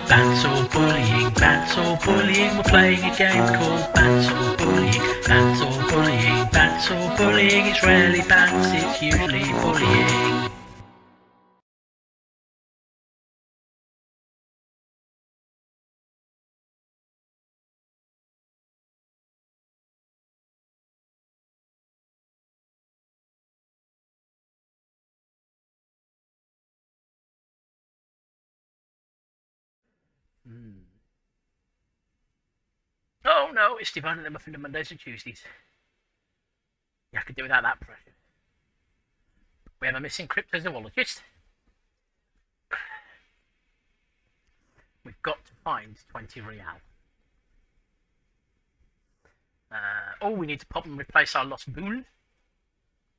Bants or bullying, bants or bullying. We're playing a game called Bants or bullying, bants or bullying, bants or bullying. It's rarely bants, it's usually bullying. Oh no, it's dividing them up into Mondays and Tuesdays. Yeah, I could do without that pressure. We have a missing cryptozoologist. We've got to find 20 real. We need to pop and replace our lost boule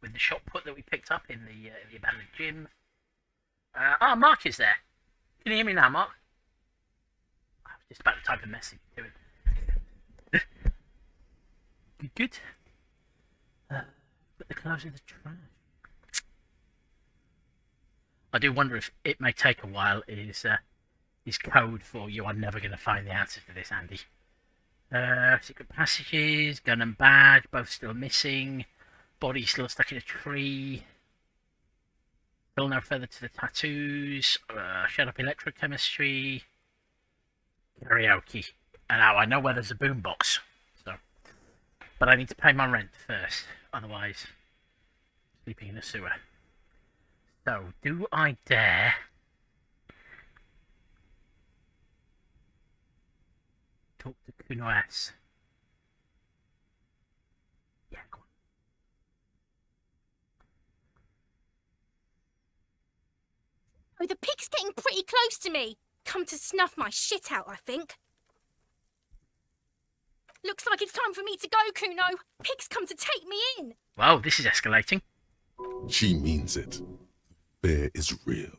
with the shot put that we picked up in the abandoned gym. Mark is there. Can you hear me now, Mark? I was just about to type a message to him. Good. Put the clothes in the trash. I do wonder if it may take a while. Is code for you are never going to find the answer to this, Andy. Secret passages, gun and badge, both still missing. Body still stuck in a tree. Still no further to the tattoos. Shut up electrochemistry. Karaoke. And now I know where there's a boombox. But I need to pay my rent first, otherwise sleeping in a sewer. So, do I dare talk to Kuno S? Yeah, go on. Oh, the pig's getting pretty close to me. Come to snuff my shit out, I think. Looks like it's time for me to go, Kuno. Pig's come to take me in. Wow, this is escalating. She means it. Bear is real.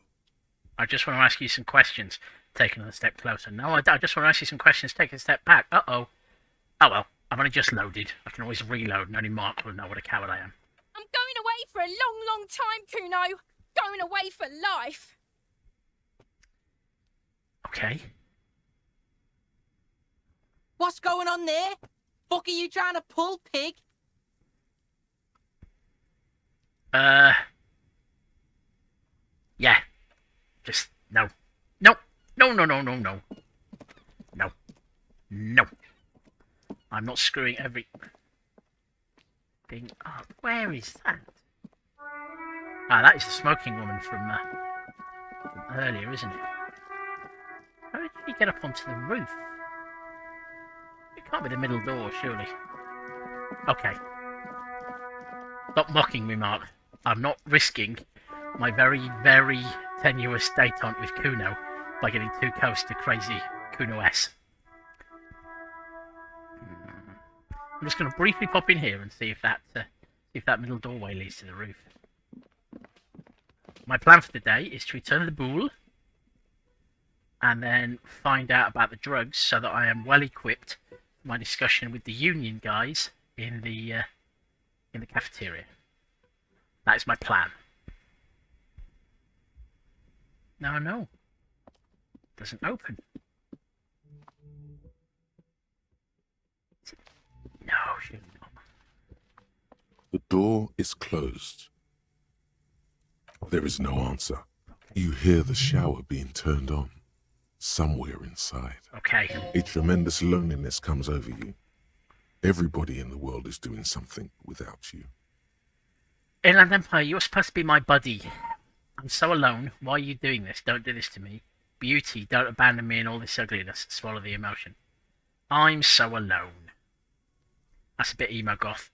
I just want to ask you some questions, taking a step closer. No, I just want to ask you some questions, taking a step back. Uh-oh. Oh well, I've only just loaded. I can always reload, and only Mark will know what a coward I am. I'm going away for a long, long time, Kuno. Going away for life. Okay. What's going on there? Fuck are you trying to pull, pig? Yeah. Just, no. No. No, no, no, no, no. No. No. I'm not screwing everything up. Where is that? That is the smoking woman from earlier, isn't it? How did he get up onto the roof? It can't be the middle door, surely. Okay. Stop mocking me, Mark. I'm not risking my very, very tenuous detente with Kuno by getting too close to crazy Kuno S. I'm just going to briefly pop in here and see if that middle doorway leads to the roof. My plan for the day is to return the boule and then find out about the drugs so that I am well equipped for my discussion with the union guys in the cafeteria. That is my plan. Now I know. It doesn't open. No, surely not. The door is closed. There is no answer. You hear the shower being turned on. Somewhere inside. Okay. A tremendous loneliness comes over you. Everybody in the world is doing something without you. Inland Empire, you're supposed to be my buddy. I'm so alone. Why are you doing this? Don't do this to me. Beauty, don't abandon me in all this ugliness. Swallow the emotion. I'm so alone. That's a bit emo goth.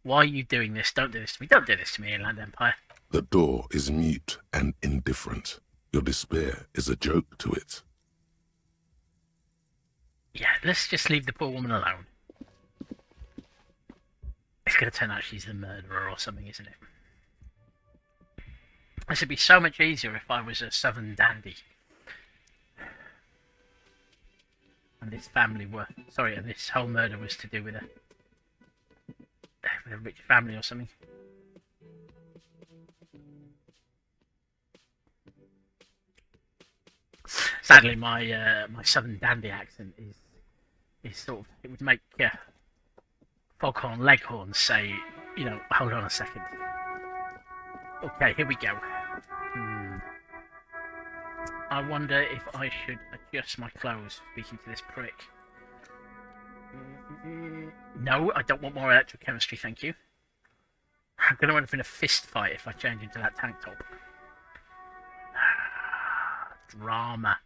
Why are you doing this? Don't do this to me. Don't do this to me, Inland Empire. The door is mute and indifferent. Your despair is a joke to it. Yeah, let's just leave the poor woman alone. It's going to turn out she's the murderer or something, isn't it? This would be so much easier if I was a southern dandy. And this family were... Sorry, and this whole murder was to do with a rich family or something. Sadly, my southern dandy accent is sort of, it would make Foghorn Leghorn say, hold on a second. Okay, here we go. I wonder if I should adjust my clothes speaking to this prick. No, I don't want more electrochemistry, thank you. I'm going to end up in a fist fight if I change into that tank top. Drama.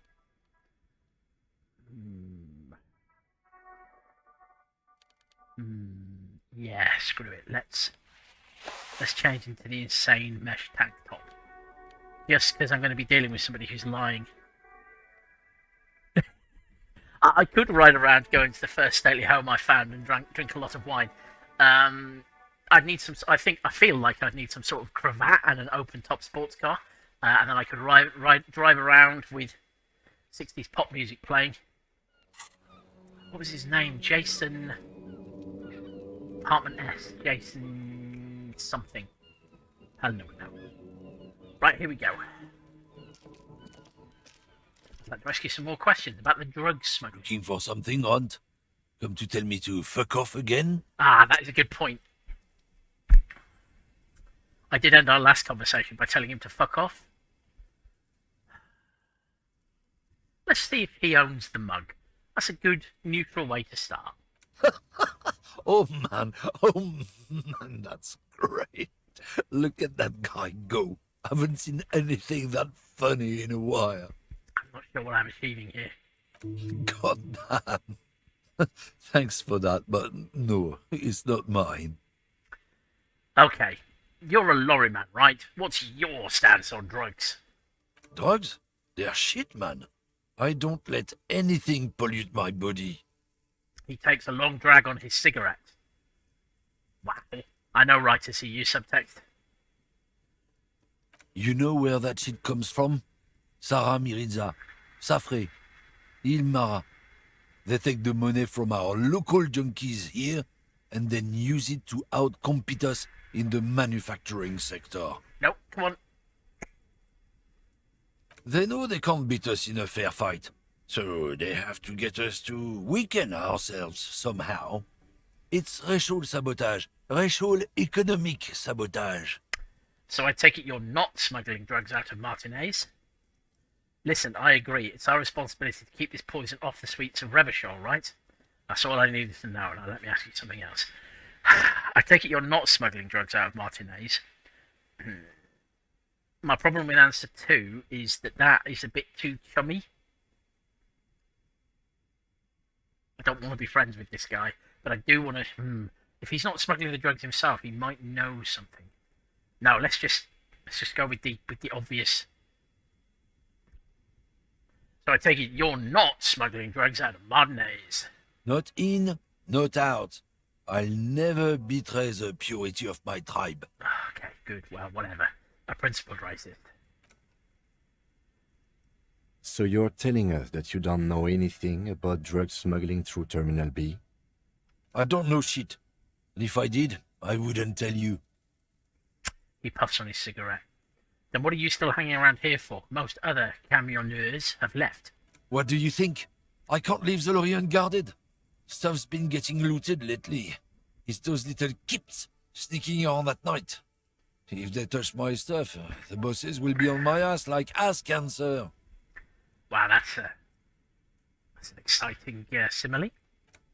Yeah, screw it. Let's change into the insane mesh tank top. Just because I'm going to be dealing with somebody who's lying. I could ride around going to the first stately home I found and drink a lot of wine. I'd need some. I feel like I'd need some sort of cravat and an open-top sports car, and then I could drive around with 60s pop music playing. What was his name? Jason. Apartment S. Jason something. Hell no. Right, here we go. I'd like to ask you some more questions about the drug smuggling. Looking for something, Hunt? Come to tell me to fuck off again? Ah, that is a good point. I did end our last conversation by telling him to fuck off. Let's see if he owns the mug. That's a good, neutral way to start. Oh man, that's great. Look at that guy go. I haven't seen anything that funny in a while. I'm not sure what I'm achieving here. God damn. Thanks for that, but no, it's not mine. Okay, you're a lorry man, right? What's your stance on drugs? Drugs? They're shit, man. I don't let anything pollute my body. He takes a long drag on his cigarette. Wow. I know, writers who use subtext. You know where that shit comes from? Sarah Miriza, Safre, Ilmara. They take the money from our local junkies here and then use it to outcompete us in the manufacturing sector. Nope, come on. They know they can't beat us in a fair fight, so they have to get us to weaken ourselves somehow. It's racial sabotage, racial economic sabotage. So I take it you're not smuggling drugs out of Martinez? Listen, I agree. It's our responsibility to keep this poison off the streets of Revachol, right? That's all I needed to know. Now let me ask you something else. I take it you're not smuggling drugs out of Martinez. My problem with answer 2 is that is a bit too chummy. I don't want to be friends with this guy, but I do want to... If he's not smuggling the drugs himself, he might know something. No, let's just go with the obvious. So I take it you're not smuggling drugs out of Martinez. Not in, not out. I'll never betray the purity of my tribe. Okay, good. Well, whatever. A principled racist. So you're telling us that you don't know anything about drug smuggling through Terminal B? I don't know shit. And if I did, I wouldn't tell you. He puffs on his cigarette. Then what are you still hanging around here for? Most other camionneurs have left. What do you think? I can't leave the lorry unguarded. Stuff's been getting looted lately. It's those little kips sneaking on at night. If they touch my stuff, the bosses will be on my ass like ass cancer. Wow, that's an exciting simile.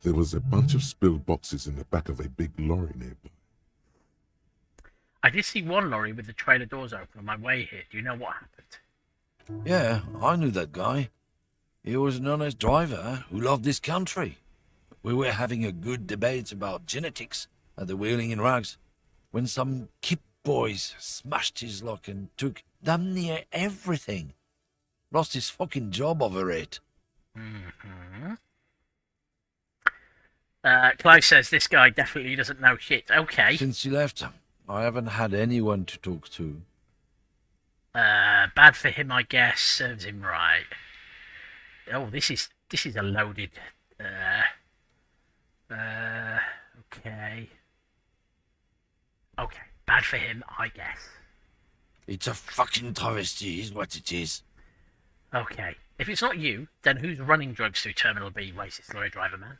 There was a bunch of spilled boxes in the back of a big lorry nearby. I did see one lorry with the trailer doors open on my way here. Do you know what happened? Yeah, I knew that guy. He was an honest driver who loved this country. We were having a good debate about genetics at the Wheeling in Rags when some kip boys smashed his lock and took damn near everything. Lost his fucking job over it. Clive says this guy definitely doesn't know shit. Okay. Since he left, I haven't had anyone to talk to. Bad for him, I guess. Serves him right. Oh, this is a loaded. Okay. Okay, bad for him, I guess. It's a fucking travesty, is what it is. Okay, If it's not you, then who's running drugs through Terminal B, racist lorry driver man?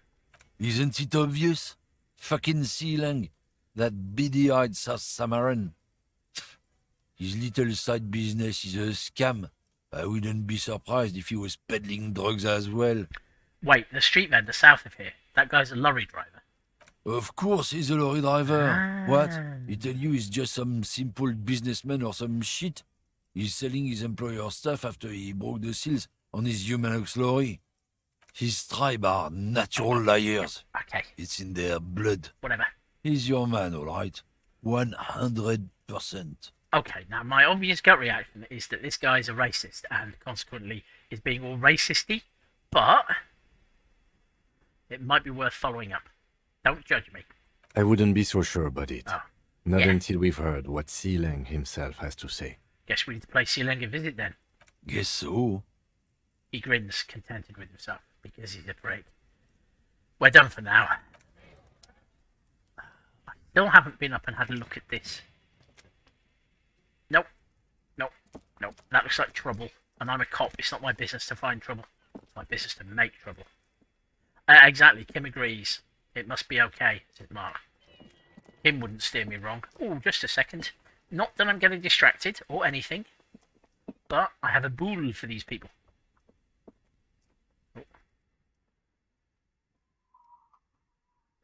Isn't it obvious? Fucking Sealang, that beady-eyed South Samaran. His little side business is a scam. I wouldn't be surprised if he was peddling drugs as well. Wait, the street vendor south of here. That guy's a lorry driver. Of course he's a lorry driver. What? Ah. He tell you he's just some simple businessman or some shit? He's selling his employer stuff after he broke the seals on his Humanox lorry. His tribe are natural liars. Okay, It's in their blood. whatever. He's your man, all right? 100%. Okay, now my obvious gut reaction is that this guy's a racist and consequently is being all racisty, but it might be worth following up. Don't judge me. I wouldn't be so sure about it. Oh, Not yeah. until we've heard what Sealang himself has to say. Guess we need to play Sealang a visit then. Guess so. He grins, contented with himself, because he's a prick. We're done for now. I still haven't been up and had a look at this. Nope. Nope. Nope. That looks like trouble. And I'm a cop. It's not my business to find trouble. It's my business to make trouble. Exactly. Kim agrees. It must be okay, said Mark. Kim wouldn't steer me wrong. Oh, just a second. Not that I'm getting distracted or anything, but I have a boule for these people. Oh.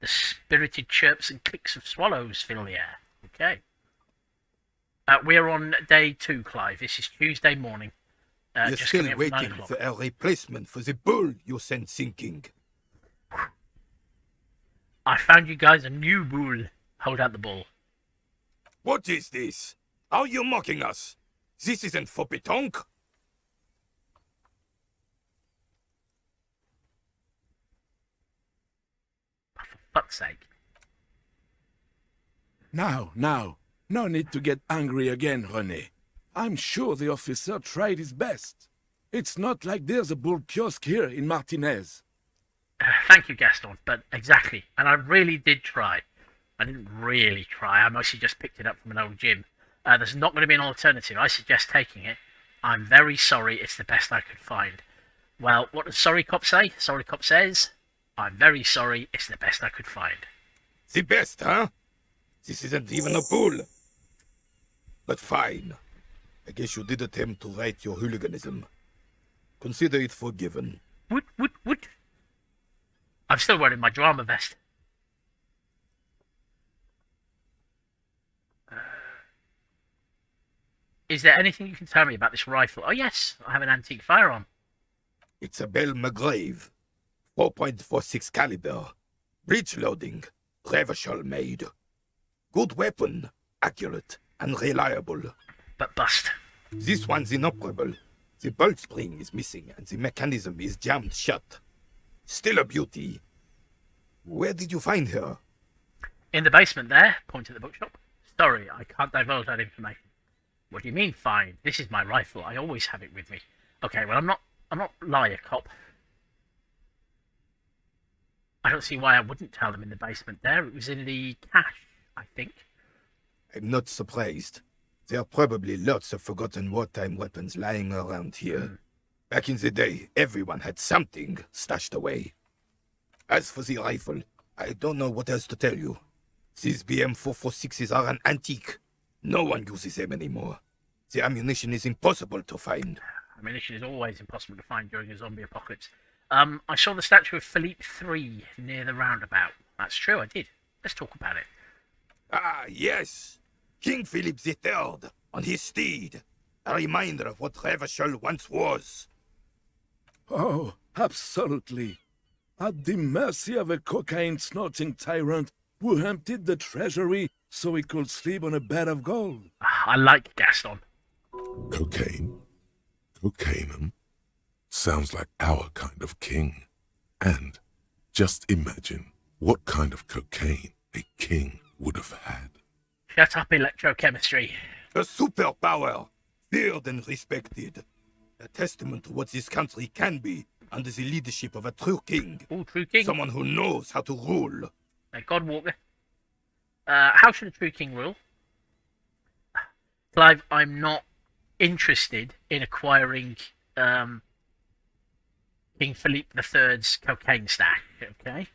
The spirited chirps and clicks of swallows fill the air. Okay. We're on day 2, Clive. This is Tuesday morning. You're just still coming up from 9 waiting o'clock. for a replacement for the bull you sent sinking. I found you guys a new boule. Hold out the ball. What is this? Are you mocking us? This isn't for pétanque. For fuck's sake. Now, no need to get angry again, René. I'm sure the officer tried his best. It's not like there's a bull kiosk here in Martinez. Thank you, Gaston, but exactly. And I really did try. I didn't really try. I mostly just picked it up from an old gym. There's not going to be an alternative. I suggest taking it. I'm very sorry. It's the best I could find. Well, what does Sorry Cop say? Sorry Cop says, I'm very sorry. It's the best I could find. The best, huh? This isn't even a bull. But fine. I guess you did attempt to right your hooliganism. Consider it forgiven. Woot. I'm still wearing my drama vest. Is there anything you can tell me about this rifle? Oh yes, I have an antique firearm. It's a Bell McGrave. 4.46 caliber. Breech loading. Revachol made. Good weapon. Accurate and reliable. But bust. This one's inoperable. The bolt spring is missing and the mechanism is jammed shut. Still a beauty. Where did you find her? In the basement there, point at the bookshop. Sorry, I can't divulge that information. What do you mean, fine? This is my rifle. I always have it with me. Okay, well, I'm not liar cop. I don't see why I wouldn't tell them in the basement there. It was in the cache, I think. I'm not surprised. There are probably lots of forgotten wartime weapons lying around here. Back in the day, everyone had something stashed away. As for the rifle, I don't know what else to tell you. These BM-446s are an antique. No one uses them anymore. The ammunition is impossible to find. Ammunition is always impossible to find during a zombie apocalypse. I saw the statue of Philippe III near the roundabout. That's true, I did. Let's talk about it. Ah, yes. King Philip III on his steed. A reminder of what Revachol once was. Oh, absolutely. At the mercy of a cocaine-snorting tyrant who emptied the treasury so he could sleep on a bed of gold. I like Gaston. Cocaine? Cocainum? Sounds like our kind of king. And just imagine what kind of cocaine a king would have had. Shut up, electrochemistry. A superpower, feared and respected. A testament to what this country can be under the leadership of a true king. All true king. Someone who knows how to rule. God Walker. How should a true king rule? Clive, I'm not interested in acquiring King Philippe III's cocaine stack. Okay.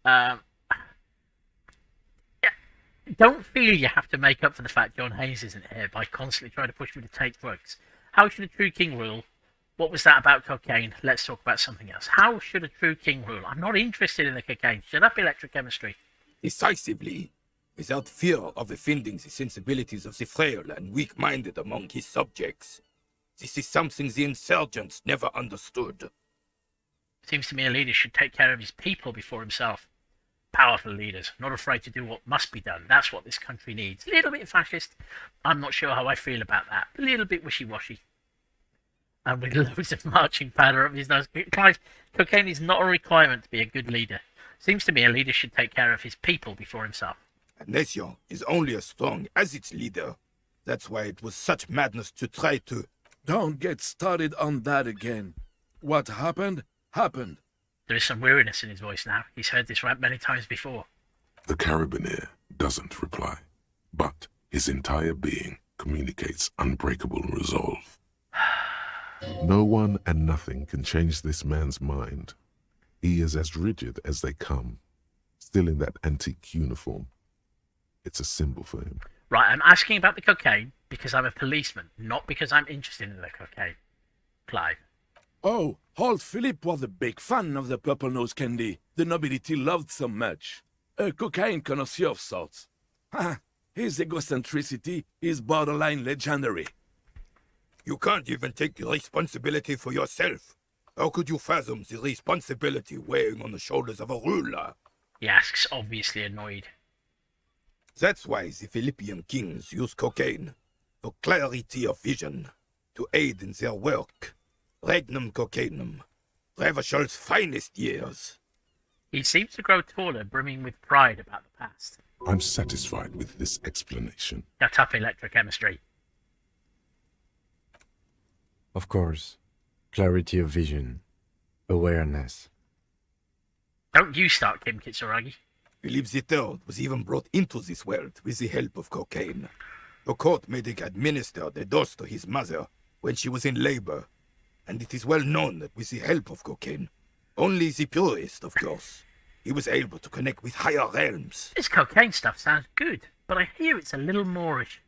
Yeah, don't feel you have to make up for the fact John Hayes isn't here by constantly trying to push me to take drugs. How should a true king rule? What was that about cocaine? Let's talk about something else. How should a true king rule? I'm not interested in the cocaine. Shut up, electrochemistry. Decisively, without fear of offending the sensibilities of the frail and weak-minded among his subjects. This is something the insurgents never understood. Seems to me a leader should take care of his people before himself. Powerful leaders, not afraid to do what must be done. That's what this country needs. A little bit fascist. I'm not sure how I feel about that. A little bit wishy-washy. And with loads of marching powder up his nose. Clive, cocaine is not a requirement to be a good leader. Seems to me a leader should take care of his people before himself. A nation is only as strong as its leader. That's why it was such madness to try to... Don't get started on that again. What happened, happened. There is some weariness in his voice now. He's heard this rant many times before. The Carabiner doesn't reply, but his entire being communicates unbreakable resolve. No one and nothing can change this man's mind. He is as rigid as they come, still in that antique uniform. It's a symbol for him. Right, I'm asking about the cocaine because I'm a policeman, not because I'm interested in the cocaine. Clive. Oh, old Philip was a big fan of the purple nose candy the nobility loved so much. A cocaine connoisseur of sorts. His egocentricity is borderline legendary. You can't even take responsibility for yourself. How could you fathom the responsibility weighing on the shoulders of a ruler? He asks, obviously annoyed. That's why the Philippian kings use cocaine, for clarity of vision, to aid in their work. Regnum cocainum, Revishal's finest years. He seems to grow taller, brimming with pride about the past. I'm satisfied with this explanation. Shut up, electrochemistry. Of course. Clarity of vision. Awareness. Don't you start, Kim Kitsuragi. Philip III was even brought into this world with the help of cocaine. The court made him administer the dose to his mother when she was in labor, and it is well known that with the help of cocaine, only the purest, of course, he was able to connect with higher realms. This cocaine stuff sounds good, but I hear it's a little Moorish.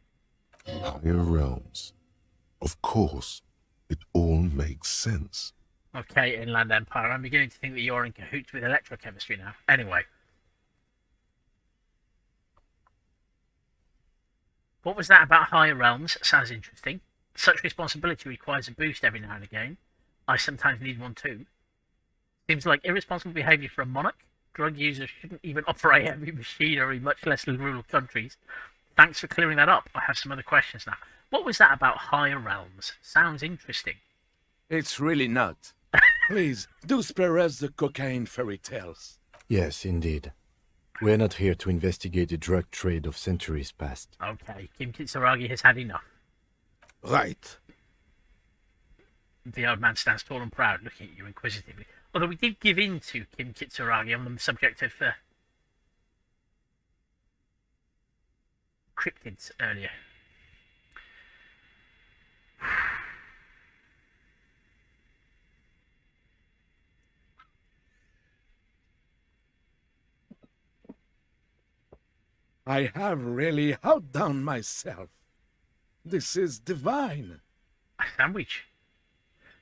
Higher realms. Of course, it all makes sense. Okay, Inland Empire, I'm beginning to think that you're in cahoots with electrochemistry now. Anyway. What was that about higher realms? Sounds interesting. Such responsibility requires a boost every now and again. I sometimes need one too. Seems like irresponsible behaviour for a monarch. Drug users shouldn't even operate heavy machinery, much less in rural countries. Thanks for clearing that up. I have some other questions now. What was that about higher realms? Sounds interesting. It's really not. Please, do spare us the cocaine fairy tales. Yes, indeed. We're not here to investigate the drug trade of centuries past. Okay, Kim Kitsuragi has had enough. Right. The old man stands tall and proud, looking at you inquisitively. Although we did give in to Kim Kitsuragi on the subject of cryptids earlier. I have really outdone myself. This is divine. A sandwich.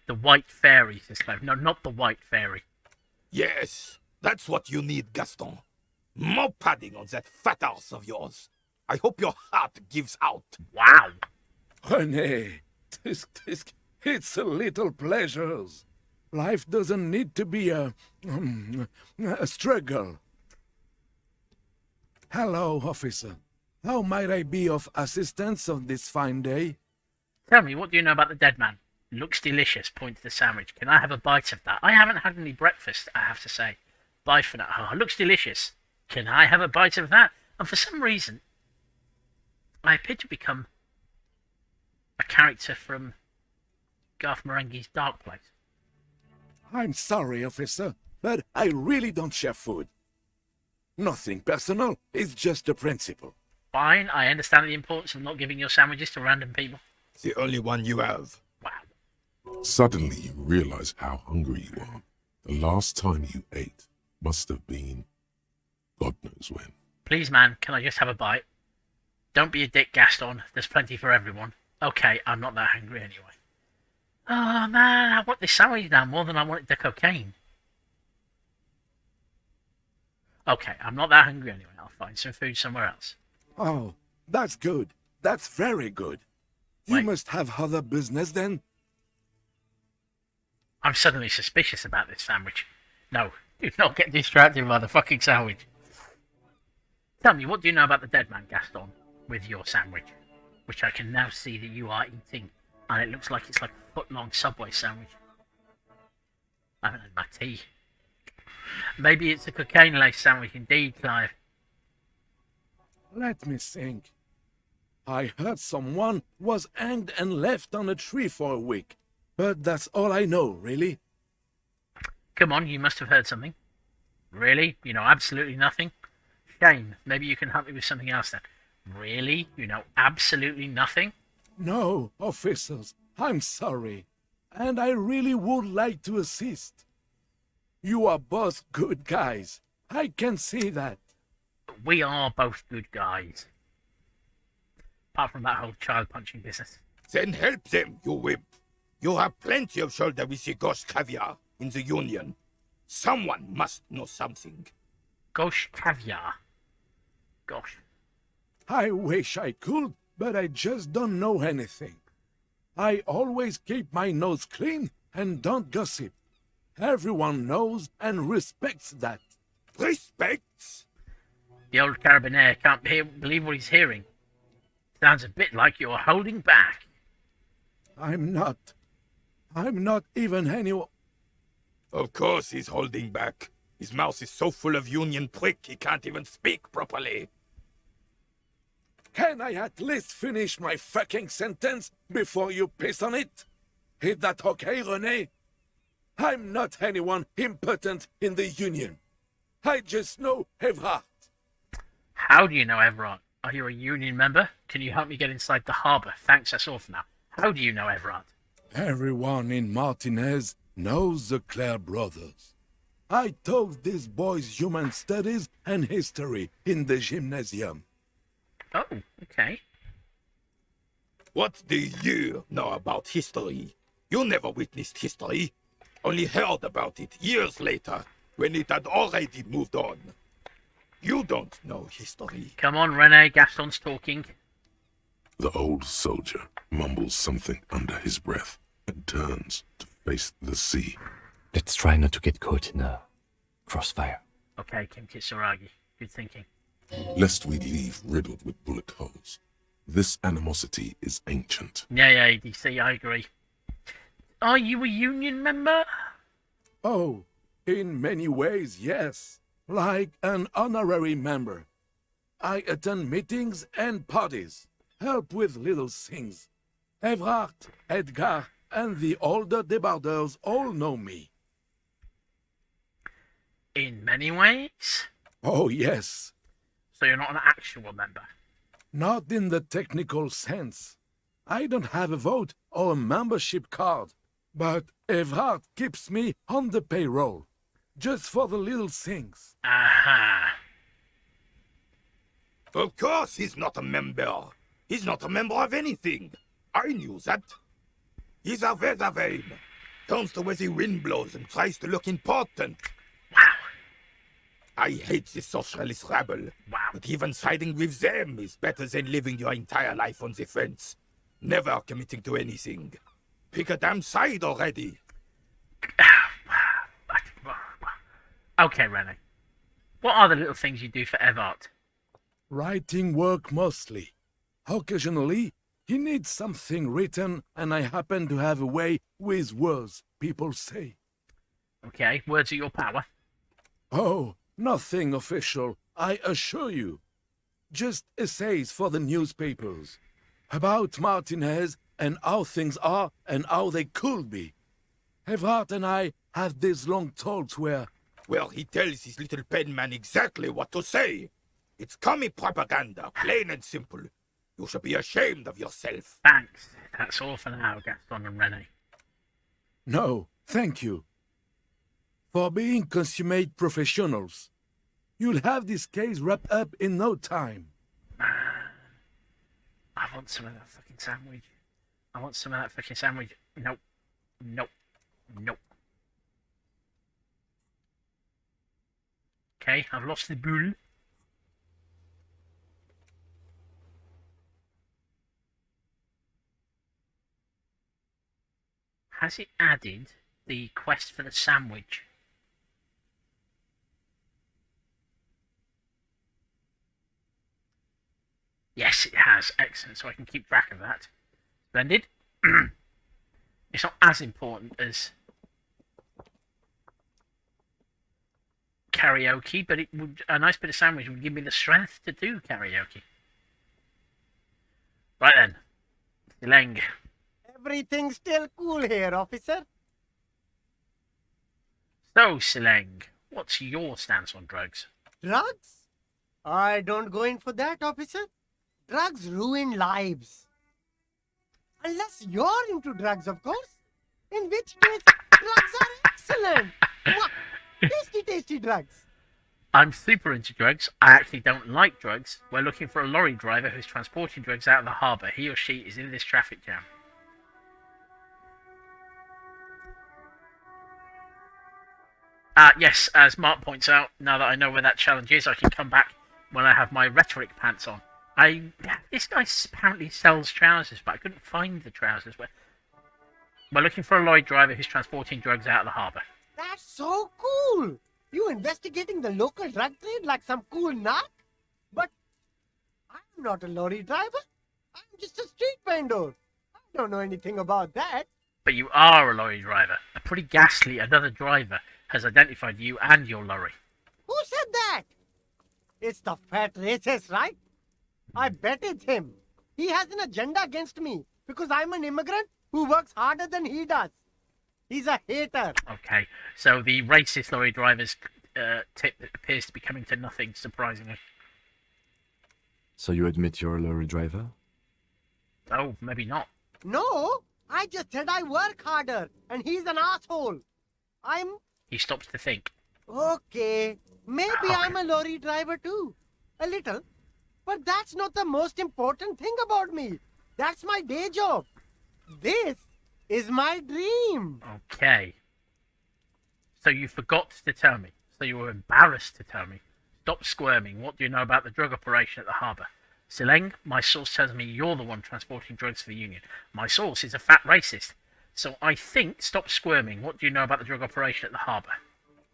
The white fairy, says Clive. No, not the white fairy. Yes, that's what you need, Gaston. More padding on that fat arse of yours. I hope your heart gives out. Wow. René, it's a little pleasures. Life doesn't need to be a struggle. Hello, officer. How might I be of assistance on this fine day? Tell me, what do you know about the dead man? Looks delicious, point to the sandwich. Can I have a bite of that? I haven't had any breakfast, I have to say. Bye for now. Oh, looks delicious. Can I have a bite of that? And for some reason, I appear to become a character from Garth Marenghi's Dark Place. I'm sorry, officer, but I really don't share food. Nothing personal, it's just a principle. Fine, I understand the importance of not giving your sandwiches to random people. The only one you have. Wow. Suddenly you realize how hungry you are. The last time you ate must have been God knows when. Please, man, can I just have a bite? Don't be a dick, Gaston. There's plenty for everyone. Okay, I'm not that hungry anyway. Oh, man, I want this sandwich now more than I wanted the cocaine. Okay, I'm not that hungry anyway. I'll find some food somewhere else. Oh, that's good. That's very good. You Wait. must have other business then? I'm suddenly suspicious about this sandwich. No, do not get distracted by the fucking sandwich. Tell me, what do you know about the dead man, Gaston, with your sandwich? Which I can now see that you are eating, and it looks like it's like a foot-long Subway sandwich. I haven't had my tea. Maybe it's a cocaine-laced sandwich indeed, Clive. Let me think. I heard someone was hanged and left on a tree for a week. But that's all I know, really. Come on, you must have heard something. Really? You know absolutely nothing? Shame. Maybe you can help me with something else then. Really? You know absolutely nothing? No, officers, I'm sorry. And I really would like to assist. You are both good guys. I can see that. We are both good guys. Apart from that whole child-punching business. Then help them, you wimp. You have plenty of shoulder with the ghost caviar in the Union. Someone must know something. Gosh, caviar. Gosh. I wish I could, but I just don't know anything. I always keep my nose clean and don't gossip. Everyone knows and respects that. Respects? The old carabiner can't believe what he's hearing. Sounds a bit like you're holding back. I'm not even anyone. Of course he's holding back. His mouth is so full of Union prick he can't even speak properly. Can I at least finish my fucking sentence before you piss on it? Is that okay, René? I'm not anyone important in the Union. I just know Evrard. How do you know Everard? Are you a Union member? Can you help me get inside the harbour? Thanks, that's all for now. How do you know Everard? Everyone in Martinez knows the Clare brothers. I taught these boys human studies and history in the gymnasium. Oh, okay. What do you know about history? You never witnessed history. Only heard about it years later, when it had already moved on. You don't know history. Come on, René, Gaston's talking. The old soldier mumbles something under his breath and turns to face the sea. Let's try not to get caught in a crossfire. Okay, Kim Kitsuragi. Good thinking. Lest we leave riddled with bullet holes. This animosity is ancient. Yeah, ADC, I agree. Are you a Union member? Oh, in many ways, yes. Like an honorary member. I attend meetings and parties, help with little things. Evrard, Edgar, and the older debarders all know me. In many ways? Oh, yes. So you're not an actual member? Not in the technical sense. I don't have a vote or a membership card, but Evrard keeps me on the payroll, just for the little things. Aha. Of course he's not a member. He's not a member of anything. I knew that. He's a weathervane. Turns to where the wind blows and tries to look important. Wow. I hate this socialist rabble. Wow. But even siding with them is better than living your entire life on the fence. Never committing to anything. Pick a damn side already. Okay, René. What are the little things you do for Everard? Writing work mostly. Occasionally, he needs something written, and I happen to have a way with words, people say. Okay, words are your power. Oh, nothing official, I assure you. Just essays for the newspapers. About Martinez and how things are and how they could be. Evrard and I have these long talks where... Well, he tells his little pen man exactly what to say. It's commie propaganda, plain and simple. You should be ashamed of yourself. Thanks. That's all for now, Gaston and René. No, thank you. For being consummate professionals, you'll have this case wrapped up in no time. I want some of that fucking sandwich. I want some of that fucking sandwich. Nope. Nope. Nope. Okay, I've lost the bull. Has it added the quest for the sandwich? Yes, it has. Excellent. So I can keep track of that. Splendid. It's not as important as karaoke, but it would a nice bit of sandwich would give me the strength to do karaoke. Right then, Leng. Everything's still cool here, officer. So, Sileng, what's your stance on drugs? Drugs? I don't go in for that, officer. Drugs ruin lives. Unless you're into drugs, of course. In which case, drugs are excellent. Mwah! Tasty, tasty drugs. I'm super into drugs. I actually don't like drugs. We're looking for a lorry driver who's transporting drugs out of the harbour. He or she is in this traffic jam. Yes, as Mark points out, now that I know where that challenge is, I can come back when I have my rhetoric pants on. This guy apparently sells trousers, but I couldn't find the trousers. We're looking for a lorry driver who's transporting drugs out of the harbour. That's so cool. You investigating the local drug trade like some cool nut? But I'm not a lorry driver. I'm just a street vendor. I don't know anything about that. But you are a lorry driver. A pretty ghastly another driver has identified you and your lorry. Who said that? It's the fat racist, right? I bet it's him. He has an agenda against me because I'm an immigrant who works harder than he does. He's a hater. Okay, so the racist lorry driver's tip appears to be coming to nothing, surprisingly. So you admit you're a lorry driver? Oh, maybe not. No, I just said I work harder and he's an asshole. He stops to think. Okay, maybe I'm a lorry driver too. A little. But that's not the most important thing about me. That's my day job. This is my dream. Okay. So you forgot to tell me. So you were embarrassed to tell me. Stop squirming. What do you know about the drug operation at the harbour? Sileng, my source tells me you're the one transporting drugs for the Union. My source is a fat racist. So I think, stop squirming. What do you know about the drug operation at the harbour?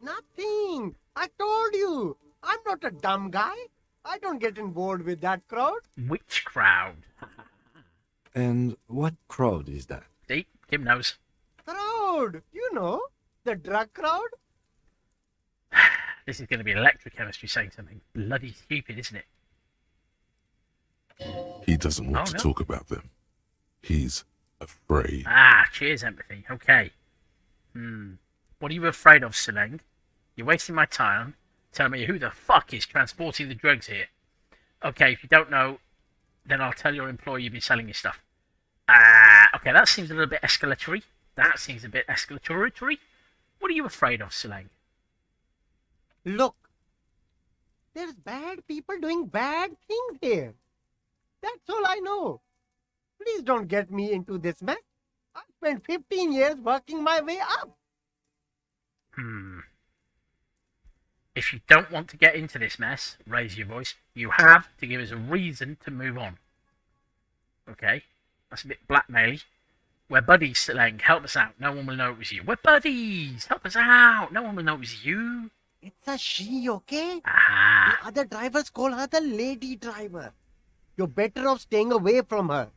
Nothing. I told you. I'm not a dumb guy. I don't get involved with that crowd. Which crowd? And what crowd is that? See, Kim knows. Crowd. You know, the drug crowd. This is going to be electrochemistry saying something bloody stupid, isn't it? He doesn't want to talk about them. He's afraid. Cheers, empathy. Okay. What are you afraid of, Sileng? You're wasting my time. Tell me who the fuck is transporting the drugs here. Okay, if you don't know, then I'll tell your employer you've been selling your stuff. Okay, that seems a little bit escalatory. What are you afraid of, Sileng? Look, there's bad people doing bad things here. That's all I know. Please don't get me into this mess. I spent 15 years working my way up. If you don't want to get into this mess, raise your voice. You have to give us a reason to move on. Okay, that's a bit blackmail-y. We're buddies, Sileng. Help us out. No one will know it was you. We're buddies. Help us out. No one will know it was you. It's a she, okay? Ah. The other drivers call her the lady driver. You're better off staying away from her.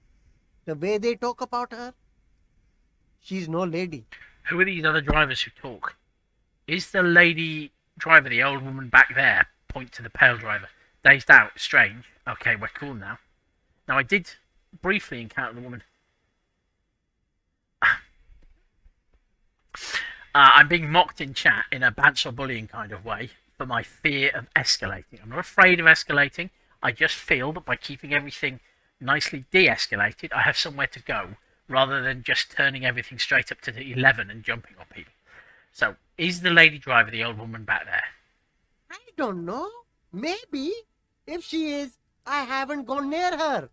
The way they talk about her, she's no lady. Who are these other drivers who talk? Is the lady driver the old woman back there? Point to the pale driver. Dazed out. Strange. Okay, we're cool now. Now, I did briefly encounter the woman. I'm being mocked in chat in a bants or bullying kind of way for my fear of escalating. I'm not afraid of escalating. I just feel that by keeping everything nicely de-escalated, I have somewhere to go rather than just turning everything straight up to the 11 and jumping on people. So, is the lady driver the old woman back there? I don't know. Maybe. If she is, I haven't gone near her.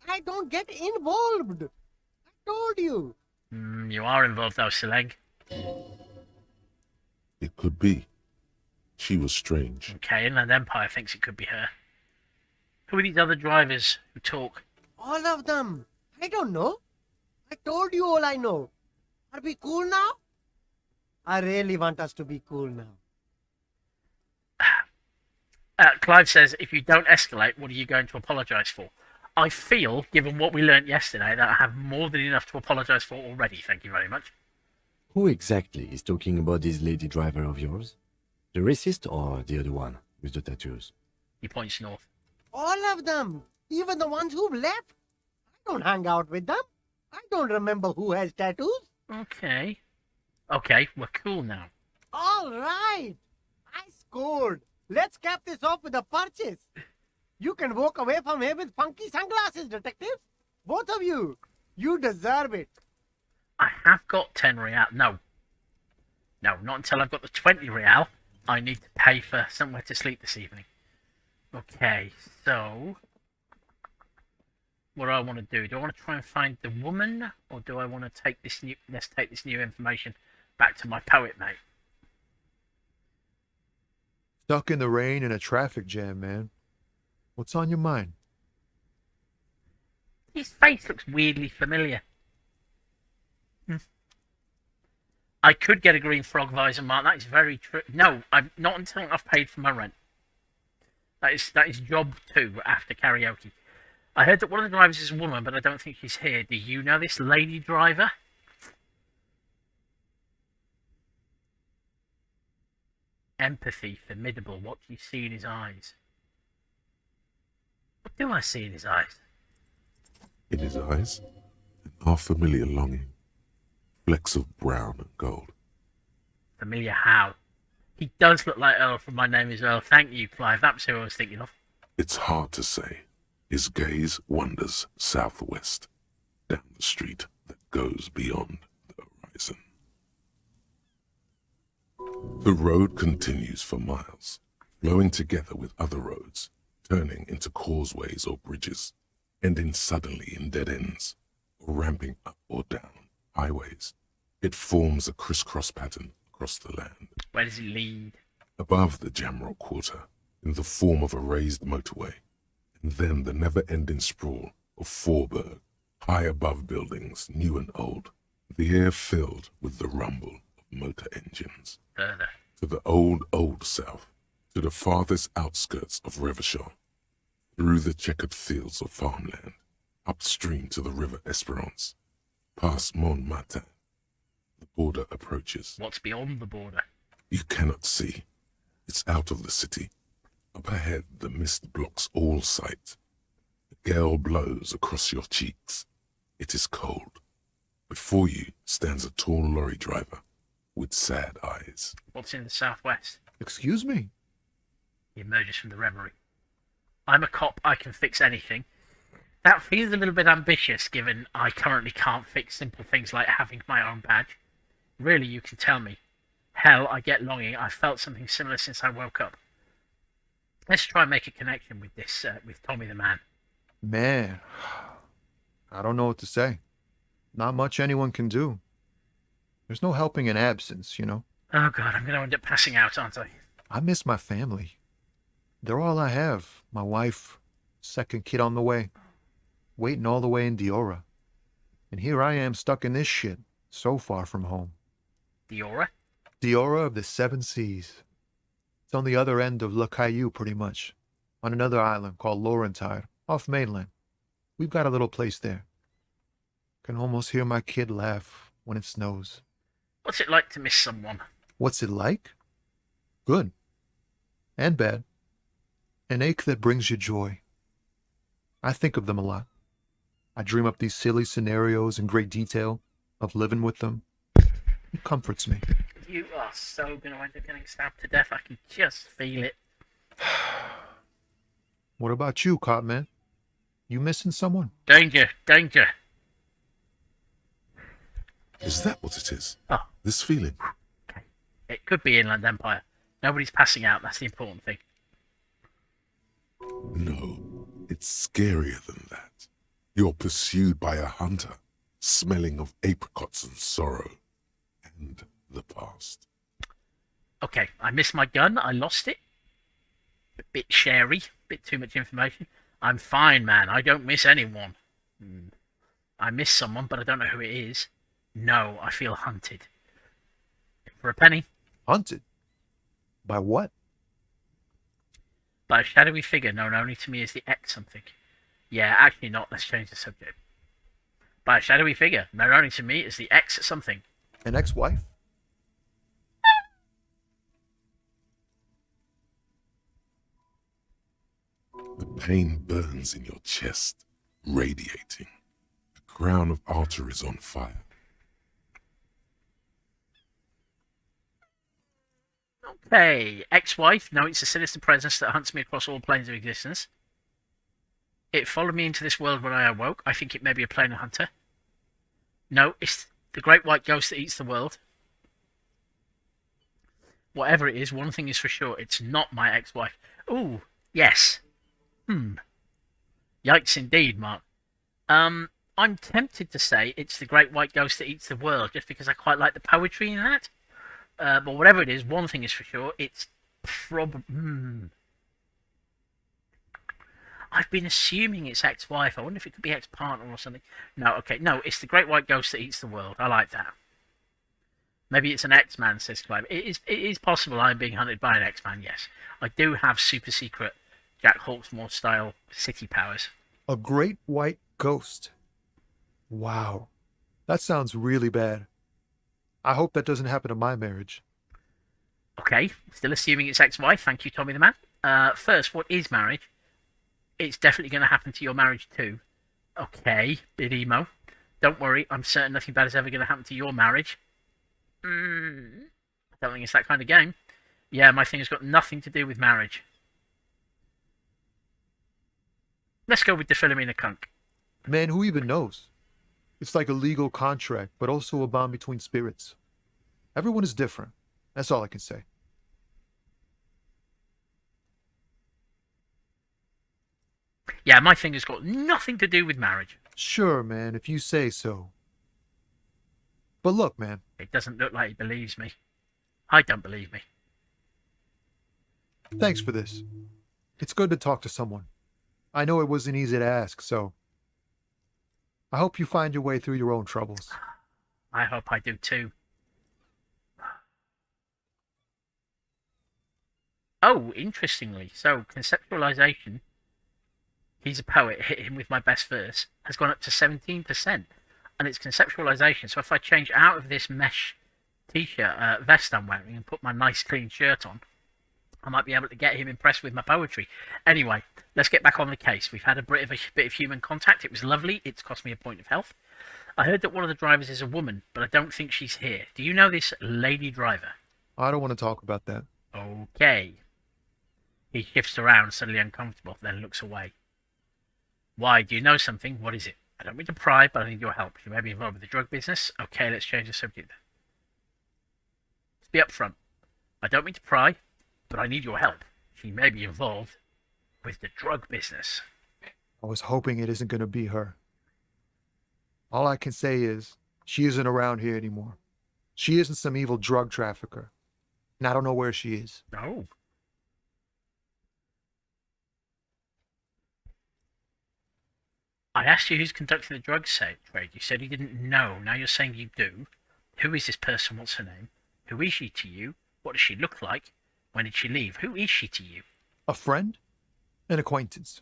I don't get involved. I told you. You are involved though, Seleng. It could be. She was strange. Okay, Inland Empire thinks it could be her. Who are these other drivers who talk? All of them. I don't know. I told you all I know. Are we cool now? I really want us to be cool now. Clive says, if you don't escalate, what are you going to apologise for? I feel, given what we learnt yesterday, that I have more than enough to apologise for already. Thank you very much. Who exactly is talking about this lady driver of yours? The racist or the other one with the tattoos? He points north. All of them. Even the ones who've left. I don't hang out with them. I don't remember who has tattoos. Okay. Okay, we're cool now. All right. I scored. Let's cap this off with a purchase. You can walk away from here with funky sunglasses, detectives. Both of you. You deserve it. I have got 10 real. No, not until I've got the 20 real. I need to pay for somewhere to sleep this evening. Okay, so what do I want to do? Do I want to try and find the woman, or do I want to take this new? Let's take this new information back to my poet mate. Stuck in the rain in a traffic jam, man. What's on your mind? His face looks weirdly familiar. I could get a green frog visor, Mark. That is very true. No, I'm not until I've paid for my rent. That is job 2 after karaoke. I heard that one of the drivers is a woman, but I don't think she's here. Do you know this lady driver? Empathy, formidable. What do you see in his eyes? What do I see in his eyes? In his eyes, an half-familiar longing. Flecks of brown and gold. Familiar how? He does look like Earl from My Name is Earl. Thank you, Clive. That's who I was thinking of. It's hard to say. His gaze wanders southwest, down the street that goes beyond the horizon. The road continues for miles, flowing together with other roads, turning into causeways or bridges, ending suddenly in dead ends, or ramping up or down highways. It forms a crisscross pattern across the land. Where does it lead? Above the Jamrock Quarter, in the form of a raised motorway, and then the never-ending sprawl of Forburg, high above buildings, new and old, the air filled with the rumble of motor engines. Further. To the old south, to the farthest outskirts of Revershaw, through the checkered fields of farmland, upstream to the river Esperance, past Montmartin. The border approaches. What's beyond the border? You cannot see. It's out of the city. Up ahead, the mist blocks all sight. The gale blows across your cheeks. It is cold. Before you stands a tall lorry driver with sad eyes. What's in the southwest? Excuse me? He emerges from the reverie. I'm a cop. I can fix anything. That feels a little bit ambitious, given I currently can't fix simple things like having my own badge. Really, you can tell me. Hell, I get longing. I've felt something similar since I woke up. Let's try and make a connection with this, with Tommy the Man. Man, I don't know what to say. Not much anyone can do. There's no helping in absence, you know. Oh God, I'm going to end up passing out, aren't I? I miss my family. They're all I have. My wife, second kid on the way, waiting all the way in Diora. And here I am stuck in this shit, so far from home. Diora? Diora of the Seven Seas. It's on the other end of Le Caillou, pretty much, on another island called Laurentide, off mainland. We've got a little place there. Can almost hear my kid laugh when it snows. What's it like to miss someone? What's it like? Good. And bad. An ache that brings you joy. I think of them a lot. I dream up these silly scenarios in great detail of living with them. It comforts me. You are so going to end up getting stabbed to death. I can just feel it. What about you, cop man? You missing someone? Danger, danger. Is that what it is? Oh, This feeling? okay. It could be Inland Empire. Nobody's passing out. That's the important thing. No, it's scarier than that. You're pursued by a hunter, smelling of apricots and sorrow, and the past. Okay, I missed my gun. I lost it. A bit sherry. Bit too much information. I'm fine, man. I don't miss anyone. I miss someone, but I don't know who it is. No, I feel hunted. For a penny. Hunted? By what? By a shadowy figure known only to me as the X something. Yeah, actually not. Let's change the subject. By a shadowy figure known only to me as the X something. An ex-wife? The pain burns in your chest, radiating. The crown of arteries on fire. Okay, ex-wife. No, it's a sinister presence that hunts me across all planes of existence. It followed me into this world when I awoke. I think it may be a planar hunter. No, it's the great white ghost that eats the world. Whatever it is, one thing is for sure. It's not my ex-wife. Ooh, yes. Yikes indeed, Mark. I'm tempted to say it's the great white ghost that eats the world, just because I quite like the poetry in that. But whatever it is, one thing is for sure. It's probably... I've been assuming it's ex-wife. I wonder if it could be ex-partner or something. No, okay. No, it's the great white ghost that eats the world. I like that. Maybe it's an X-Man, says Clive. It is possible I'm being hunted by an X-Man, yes. I do have super secret Jack Hawksmoor style city powers. A great white ghost. Wow. That sounds really bad. I hope that doesn't happen to my marriage. Okay, still assuming it's ex-wife. Thank you, Tommy the Man. First, what is marriage? It's definitely going to happen to your marriage too. Okay, bit emo. Don't worry, I'm certain nothing bad is ever going to happen to your marriage. I don't think it's that kind of game. Yeah, my thing has got nothing to do with marriage. Let's go with the Philomena Kunk. Man, who even knows? It's like a legal contract, but also a bond between spirits. Everyone is different. That's all I can say. Yeah, my thing has got nothing to do with marriage. Sure, man, if you say so. But look, man. It doesn't look like he believes me. I don't believe me. Thanks for this. It's good to talk to someone. I know it wasn't easy to ask, so I hope you find your way through your own troubles. I hope I do too. Oh, interestingly, so conceptualization, he's a poet, hit him with my best verse, has gone up to 17%. And it's conceptualization, so if I change out of this mesh t-shirt, vest I'm wearing, and put my nice clean shirt on, I might be able to get him impressed with my poetry. Anyway, let's get back on the case. We've had a bit of human contact. It was lovely. It's cost me a point of health. I heard that one of the drivers is a woman, but I don't think she's here. Do you know this lady driver? I don't want to talk about that. Okay. He shifts around, suddenly uncomfortable, then looks away. Why? Do you know something? What is it? I don't mean to pry, but I need your help. You may be involved with the drug business. Okay, let's change the subject then. Let's be upfront. I don't mean to pry, but I need your help. She may be involved with the drug business. I was hoping it isn't going to be her. All I can say is, she isn't around here anymore. She isn't some evil drug trafficker. And I don't know where she is. No. I asked you who's conducting the drug trade. You said you didn't know. Now you're saying you do. Who is this person? What's her name? Who is she to you? What does she look like? When did she leave? Who is she to you? A friend? An acquaintance?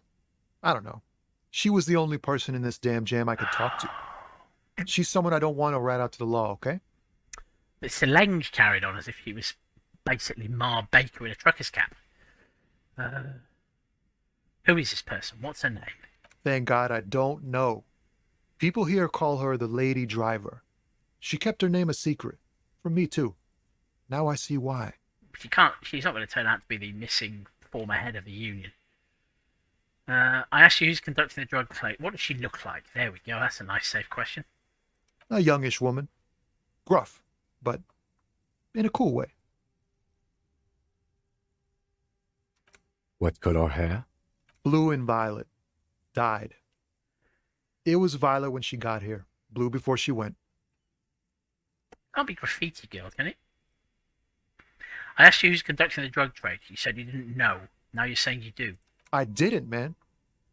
I don't know. She was the only person in this damn jam I could talk to. She's someone I don't want to rat out to the law, okay? But Solange carried on as if she was basically Ma Baker in a trucker's cap. Who is this person? What's her name? Thank God I don't know. People here call her the Lady Driver. She kept her name a secret. From me, too. Now I see why. She's not going to turn out to be the missing former head of the union. I asked you who's conducting the drug trade. What does she look like? There we go. That's a nice, safe question. A youngish woman. Gruff, but in a cool way. What color hair? Blue and violet. Dyed. It was violet when she got here. Blue before she went. Can't be graffiti girl, can it? I asked you who's conducting the drug trade. You said you didn't know. Now you're saying you do. I didn't, man.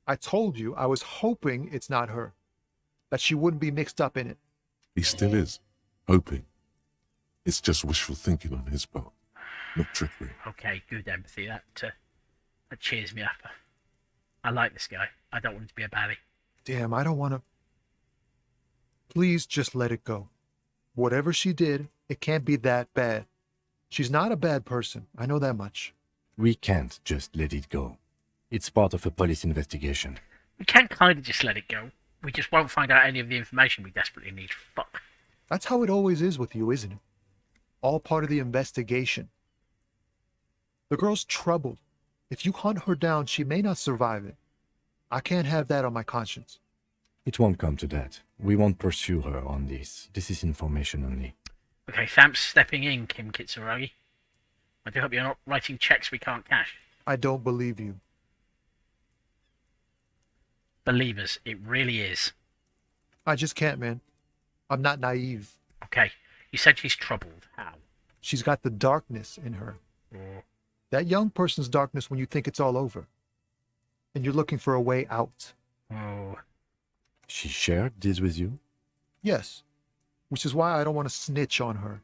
I told you I was hoping it's not her. That she wouldn't be mixed up in it. He still is. Hoping. It's just wishful thinking on his part. Not trickery. Okay, good empathy. That cheers me up. I like this guy. I don't want him to be a baddie. Damn, I don't want to... Please just let it go. Whatever she did, it can't be that bad. She's not a bad person. I know that much. We can't just let it go. It's part of a police investigation. We can kind of just let it go. We just won't find out any of the information we desperately need. Fuck. That's how it always is with you, isn't it? All part of the investigation. The girl's troubled. If you hunt her down, she may not survive it. I can't have that on my conscience. It won't come to that. We won't pursue her on this. This is information only. Okay, thanks for stepping in, Kim Kitsuragi. I do hope you're not writing checks we can't cash. I don't believe you. Believe us, it really is. I just can't, man. I'm not naive. Okay, you said she's troubled. How? She's got the darkness in her. Or That young person's darkness when you think it's all over. And you're looking for a way out. oh, She shared this with you? Yes. Which is why I don't want to snitch on her.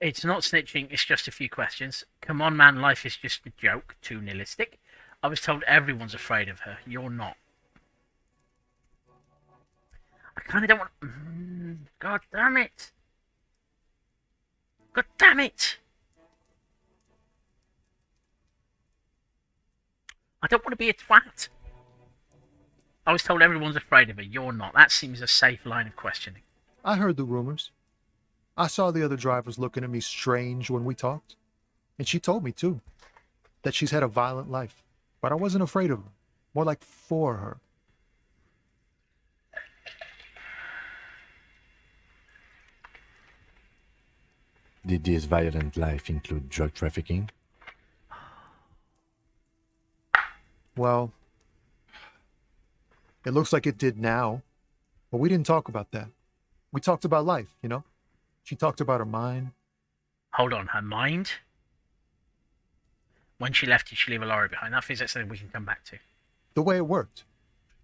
it's not snitching. It's just a few questions. Come on, man. Life is just a joke. Too nihilistic. I was told everyone's afraid of her. You're not. I kind of don't want... God damn it. God damn it. I don't want to be a twat. I was told everyone's afraid of her. You're not. That seems a safe line of questioning. I heard the rumors. I saw the other drivers looking at me strange when we talked. And she told me, too, that she's had a violent life. But I wasn't afraid of her. More like for her. Did this violent life include drug trafficking? Well, it looks like it did now. But we didn't talk about that. We talked about life, you know? She talked about her mind. Hold on, her mind? When she left, did she leave a lorry behind? That feels like something we can come back to. The way it worked.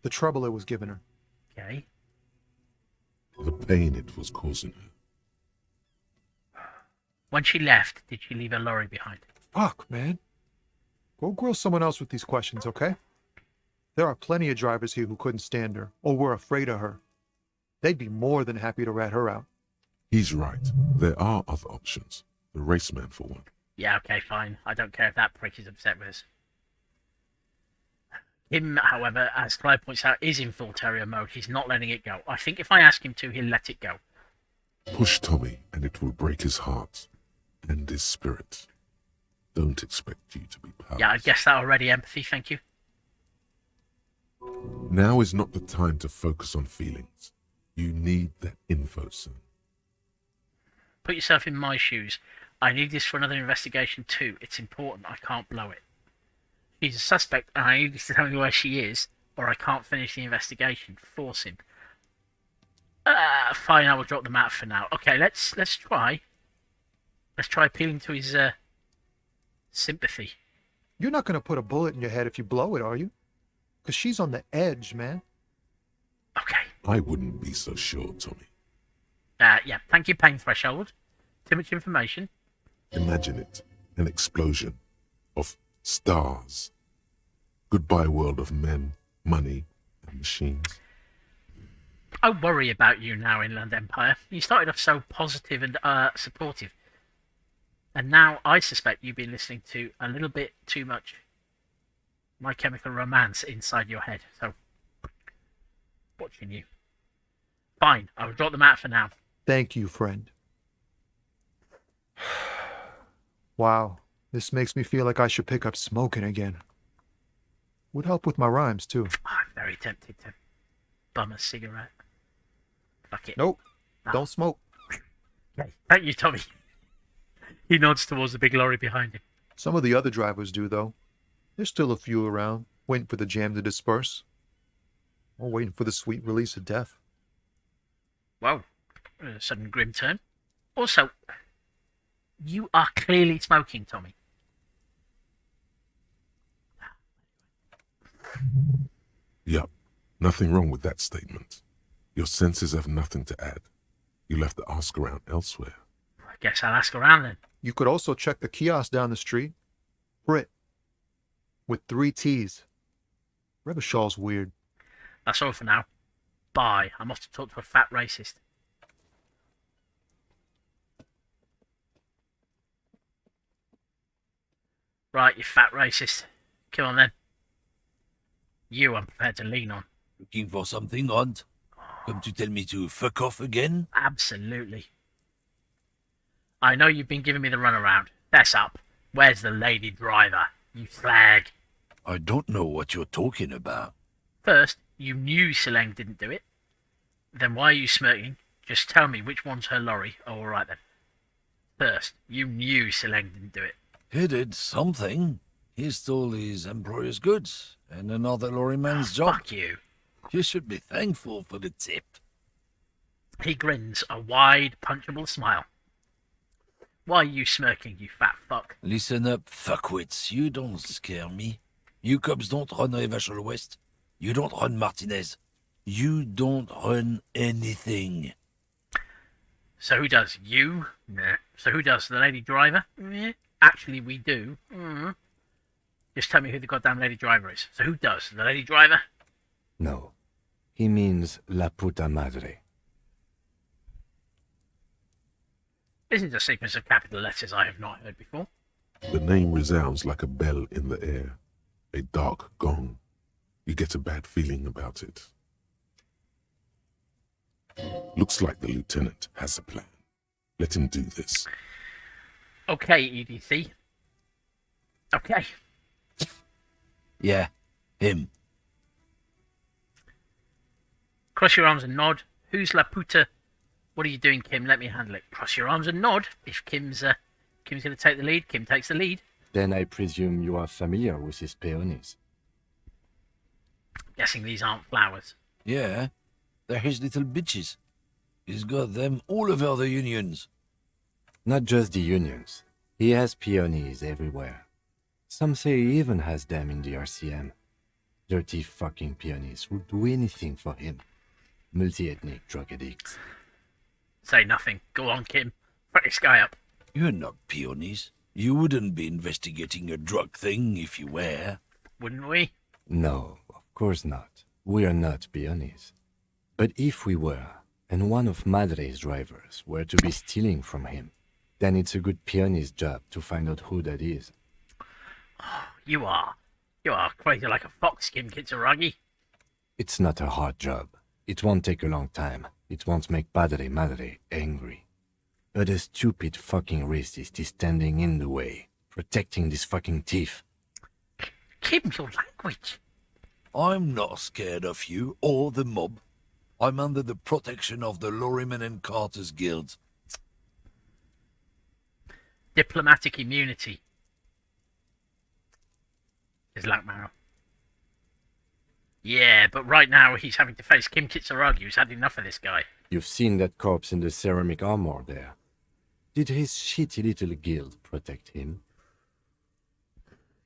The trouble it was giving her. Okay. The pain it was causing her. When she left, did she leave a lorry behind? Fuck, man. Go grill someone else with these questions, okay? There are plenty of drivers here who couldn't stand her, or were afraid of her. They'd be more than happy to rat her out. He's right. There are other options. The raceman, for one. Yeah, okay, fine. I don't care if that prick is upset with us. Him, however, as Clive points out, is in full terrier mode. He's not letting it go. I think if I ask him to, he'll let it go. Push Tommy, and it will break his heart and his spirit. Don't expect you to be powerless. Yeah, I guess that already. Empathy, thank you. Now is not the time to focus on feelings. You need that info, son. Put yourself in my shoes. I need this for another investigation too. It's important. I can't blow it. She's a suspect, and I need this to tell me where she is, or I can't finish the investigation. Force him. Fine, I will drop the map for now. Okay, let's try. Let's try appealing to his sympathy. You're not going to put a bullet in your head if you blow it, are you? Because she's on the edge, man. Okay. I wouldn't be so sure, Tommy. Yeah, thank you, pain threshold. Too much information. Imagine it. An explosion of stars. Goodbye world of men, money, and machines. I worry about you now, Inland Empire. You started off so positive and supportive. And now I suspect you've been listening to a little bit too much My Chemical Romance inside your head. So, watching you. Fine, I'll drop them out for now. Thank you, friend. Wow, this makes me feel like I should pick up smoking again. Would help with my rhymes, too. I'm very tempted to bum a cigarette. Fuck it. Nope. Don't smoke. Okay. Thank you, Tommy. He nods towards the big lorry behind him. Some of the other drivers do, though. There's still a few around, waiting for the jam to disperse. Or waiting for the sweet release of death. Whoa. A sudden grim turn. Also, you are clearly smoking, Tommy. Yup, nothing wrong with that statement. Your senses have nothing to add. You'll have to ask around elsewhere. I guess I'll ask around then. You could also check the kiosk down the street. Brit. With 3 T's. Revachol's weird. That's all for now. Bye. I'm off to talk to a fat racist. Right, you fat racist. Come on then. You I'm prepared to lean on. Looking for something, Hunt? Come to tell me to fuck off again? Absolutely. I know you've been giving me the runaround. Fess up. Where's the lady driver? You slag. I don't know what you're talking about. First, you knew Sileng didn't do it. Then why are you smirking? Just tell me which one's her lorry. Oh, all right then. First, you knew Sileng didn't do it. He did something. He stole his employer's goods and another lorryman's job. Fuck you. You should be thankful for the tip. He grins, a wide, punchable smile. Why are you smirking, you fat fuck? Listen up, fuckwits. You don't scare me. You cops don't run Revachol West. You don't run Martinez. You don't run anything. So who does? You? Nah. So who does? The lady driver? Actually, we do. Just tell me who the goddamn lady driver is. So who does? The lady driver? No. He means la puta madre. This is a sequence of capital letters I have not heard before. The name resounds like a bell in the air, a dark gong. You get a bad feeling about it. Looks like the lieutenant has a plan. Let him do this. Okay, EDC. Okay. Yeah, him. Cross your arms and nod. Who's la puta? What are you doing, Kim? Let me handle it. Cross your arms and nod. If Kim's going to take the lead, Kim takes the lead. Then I presume you are familiar with his peonies. Guessing these aren't flowers. Yeah, they're his little bitches. He's got them all over the unions. Not just the unions. He has peonies everywhere. Some say he even has them in the RCM. Dirty fucking peonies would do anything for him. Multi-ethnic drug addicts. Say nothing. Go on, Kim. Fuck this guy up. You're not peonies. You wouldn't be investigating a drug thing if you were. Wouldn't we? No, of course not. We are not peonies. But if we were, and one of Madre's drivers were to be stealing from him, then it's a good peony's job to find out who that is. You are crazy like a fox, Kim Kitsuragi. It's not a hard job. It won't take a long time. It won't make Padre Madre angry. But a stupid fucking racist is standing in the way, protecting this fucking thief. Kim, your language. I'm not scared of you or the mob. I'm under the protection of the Lorrymen and Carters Guild. Diplomatic immunity. Is Lackmarrow. Yeah, but right now he's having to face Kim Kitsuragi, who's had enough of this guy. You've seen that corpse in the ceramic armor there. Did his shitty little guild protect him?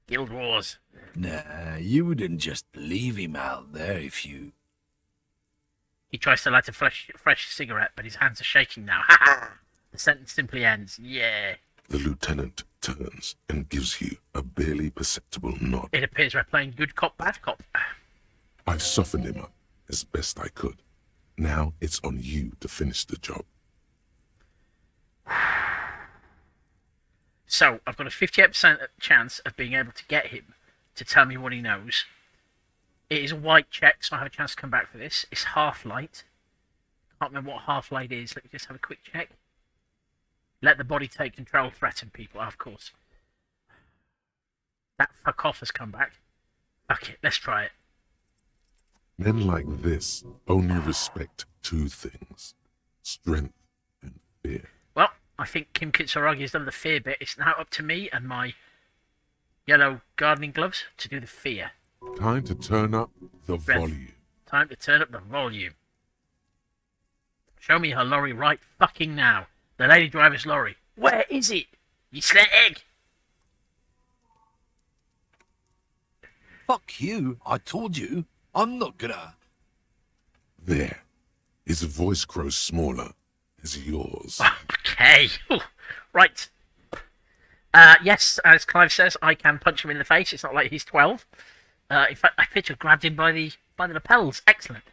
Guild Wars. Nah, you wouldn't just leave him out there if you... He tries to light a fresh cigarette, but his hands are shaking now. Ha ha! The sentence simply ends. Yeah. The lieutenant turns and gives you a barely perceptible nod. It appears we're playing good cop, bad cop. I've softened him up as best I could. Now it's on you to finish the job. So, I've got a 58% chance of being able to get him to tell me what he knows. It is a white check, so I have a chance to come back for this. It's half light. Can't remember what half light is. Let me just have a quick check. Let the body take control, threaten people. Of course. That fuck off has come back. Fuck it, let's try it. Men like this only respect two things: strength, and fear. Well, I think Kim Kitsuragi has done the fear bit. It's now up to me and my yellow gardening gloves to do the fear. Time to turn up the volume. Time to turn up the volume. Show me her lorry right fucking now. The lady driver's lorry. Where is it? You slit egg. Fuck you. I told you. I'm not gonna. There. His voice grows smaller as yours. Okay. Ooh. Right. Yes, as Clive says, I can punch him in the face. It's not like he's 12. In fact, I picture grabbed him by the lapels. Excellent.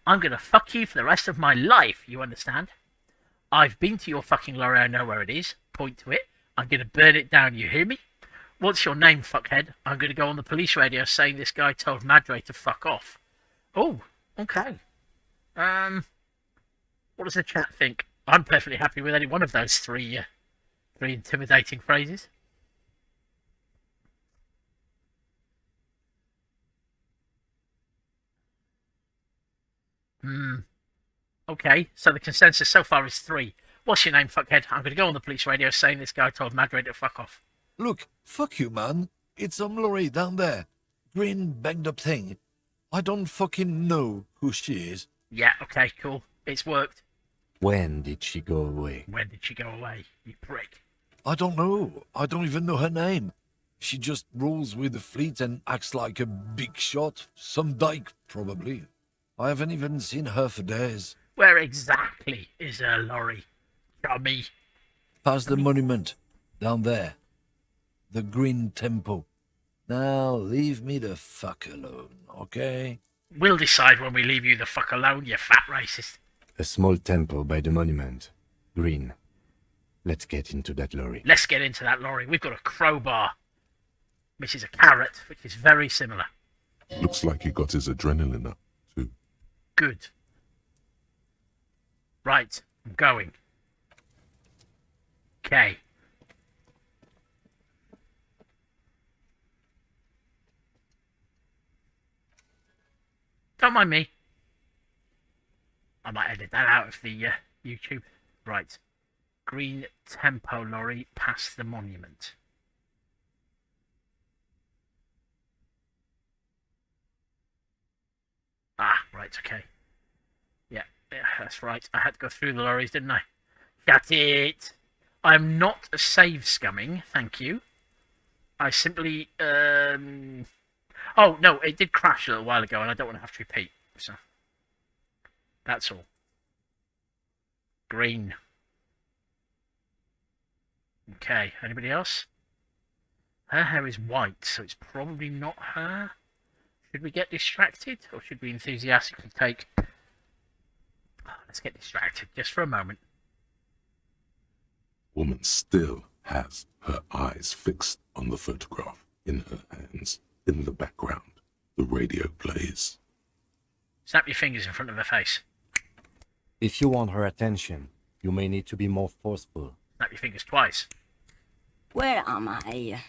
I'm gonna fuck you for the rest of my life, you understand? I've been to your fucking lorry, I know where it is. Point to it. I'm gonna burn it down, you hear me? What's your name, fuckhead? I'm gonna go on the police radio saying this guy told Madre to fuck off. Oh, okay. What does the chat think? I'm perfectly happy with any one of those three intimidating phrases. Okay, so the consensus so far is 3. What's your name, fuckhead? I'm going to go on the police radio saying this guy told Madre to fuck off. Look, fuck you, man. It's some lorry down there. Green, banged up thing. I don't fucking know who she is. Yeah, okay, cool. It's worked. When did she go away? When did she go away, you prick? I don't know. I don't even know her name. She just rolls with the fleet and acts like a big shot. Some dyke, probably. I haven't even seen her for days. Where exactly is her lorry? Dummy. Past the monument. Down there. The Green Temple. Now, leave me the fuck alone, okay? We'll decide when we leave you the fuck alone, you fat racist. A small temple by the monument. Green. Let's get into that lorry. Let's get into that lorry. We've got a crowbar, which is a carrot, which is very similar. Looks like he got his adrenaline up, too. Good. Right, I'm going. Okay. Don't mind me. I might edit that out of the YouTube. Right. Green Tempo lorry past the monument. Ah, right, okay. Yeah, that's right. I had to go through the lorries, didn't I? Got it! I'm not a save scumming, thank you. I simply, Oh, no, it did crash a little while ago, and I don't want to have to repeat, so... That's all. Green. Okay, anybody else? Her hair is white, so it's probably not her. Should we get distracted, or should we enthusiastically take... Oh, let's get distracted, just for a moment. Woman still has her eyes fixed on the photograph in her hands. In the background, the radio plays. Snap your fingers in front of her face. If you want her attention, you may need to be more forceful. Snap your fingers twice. Where am I?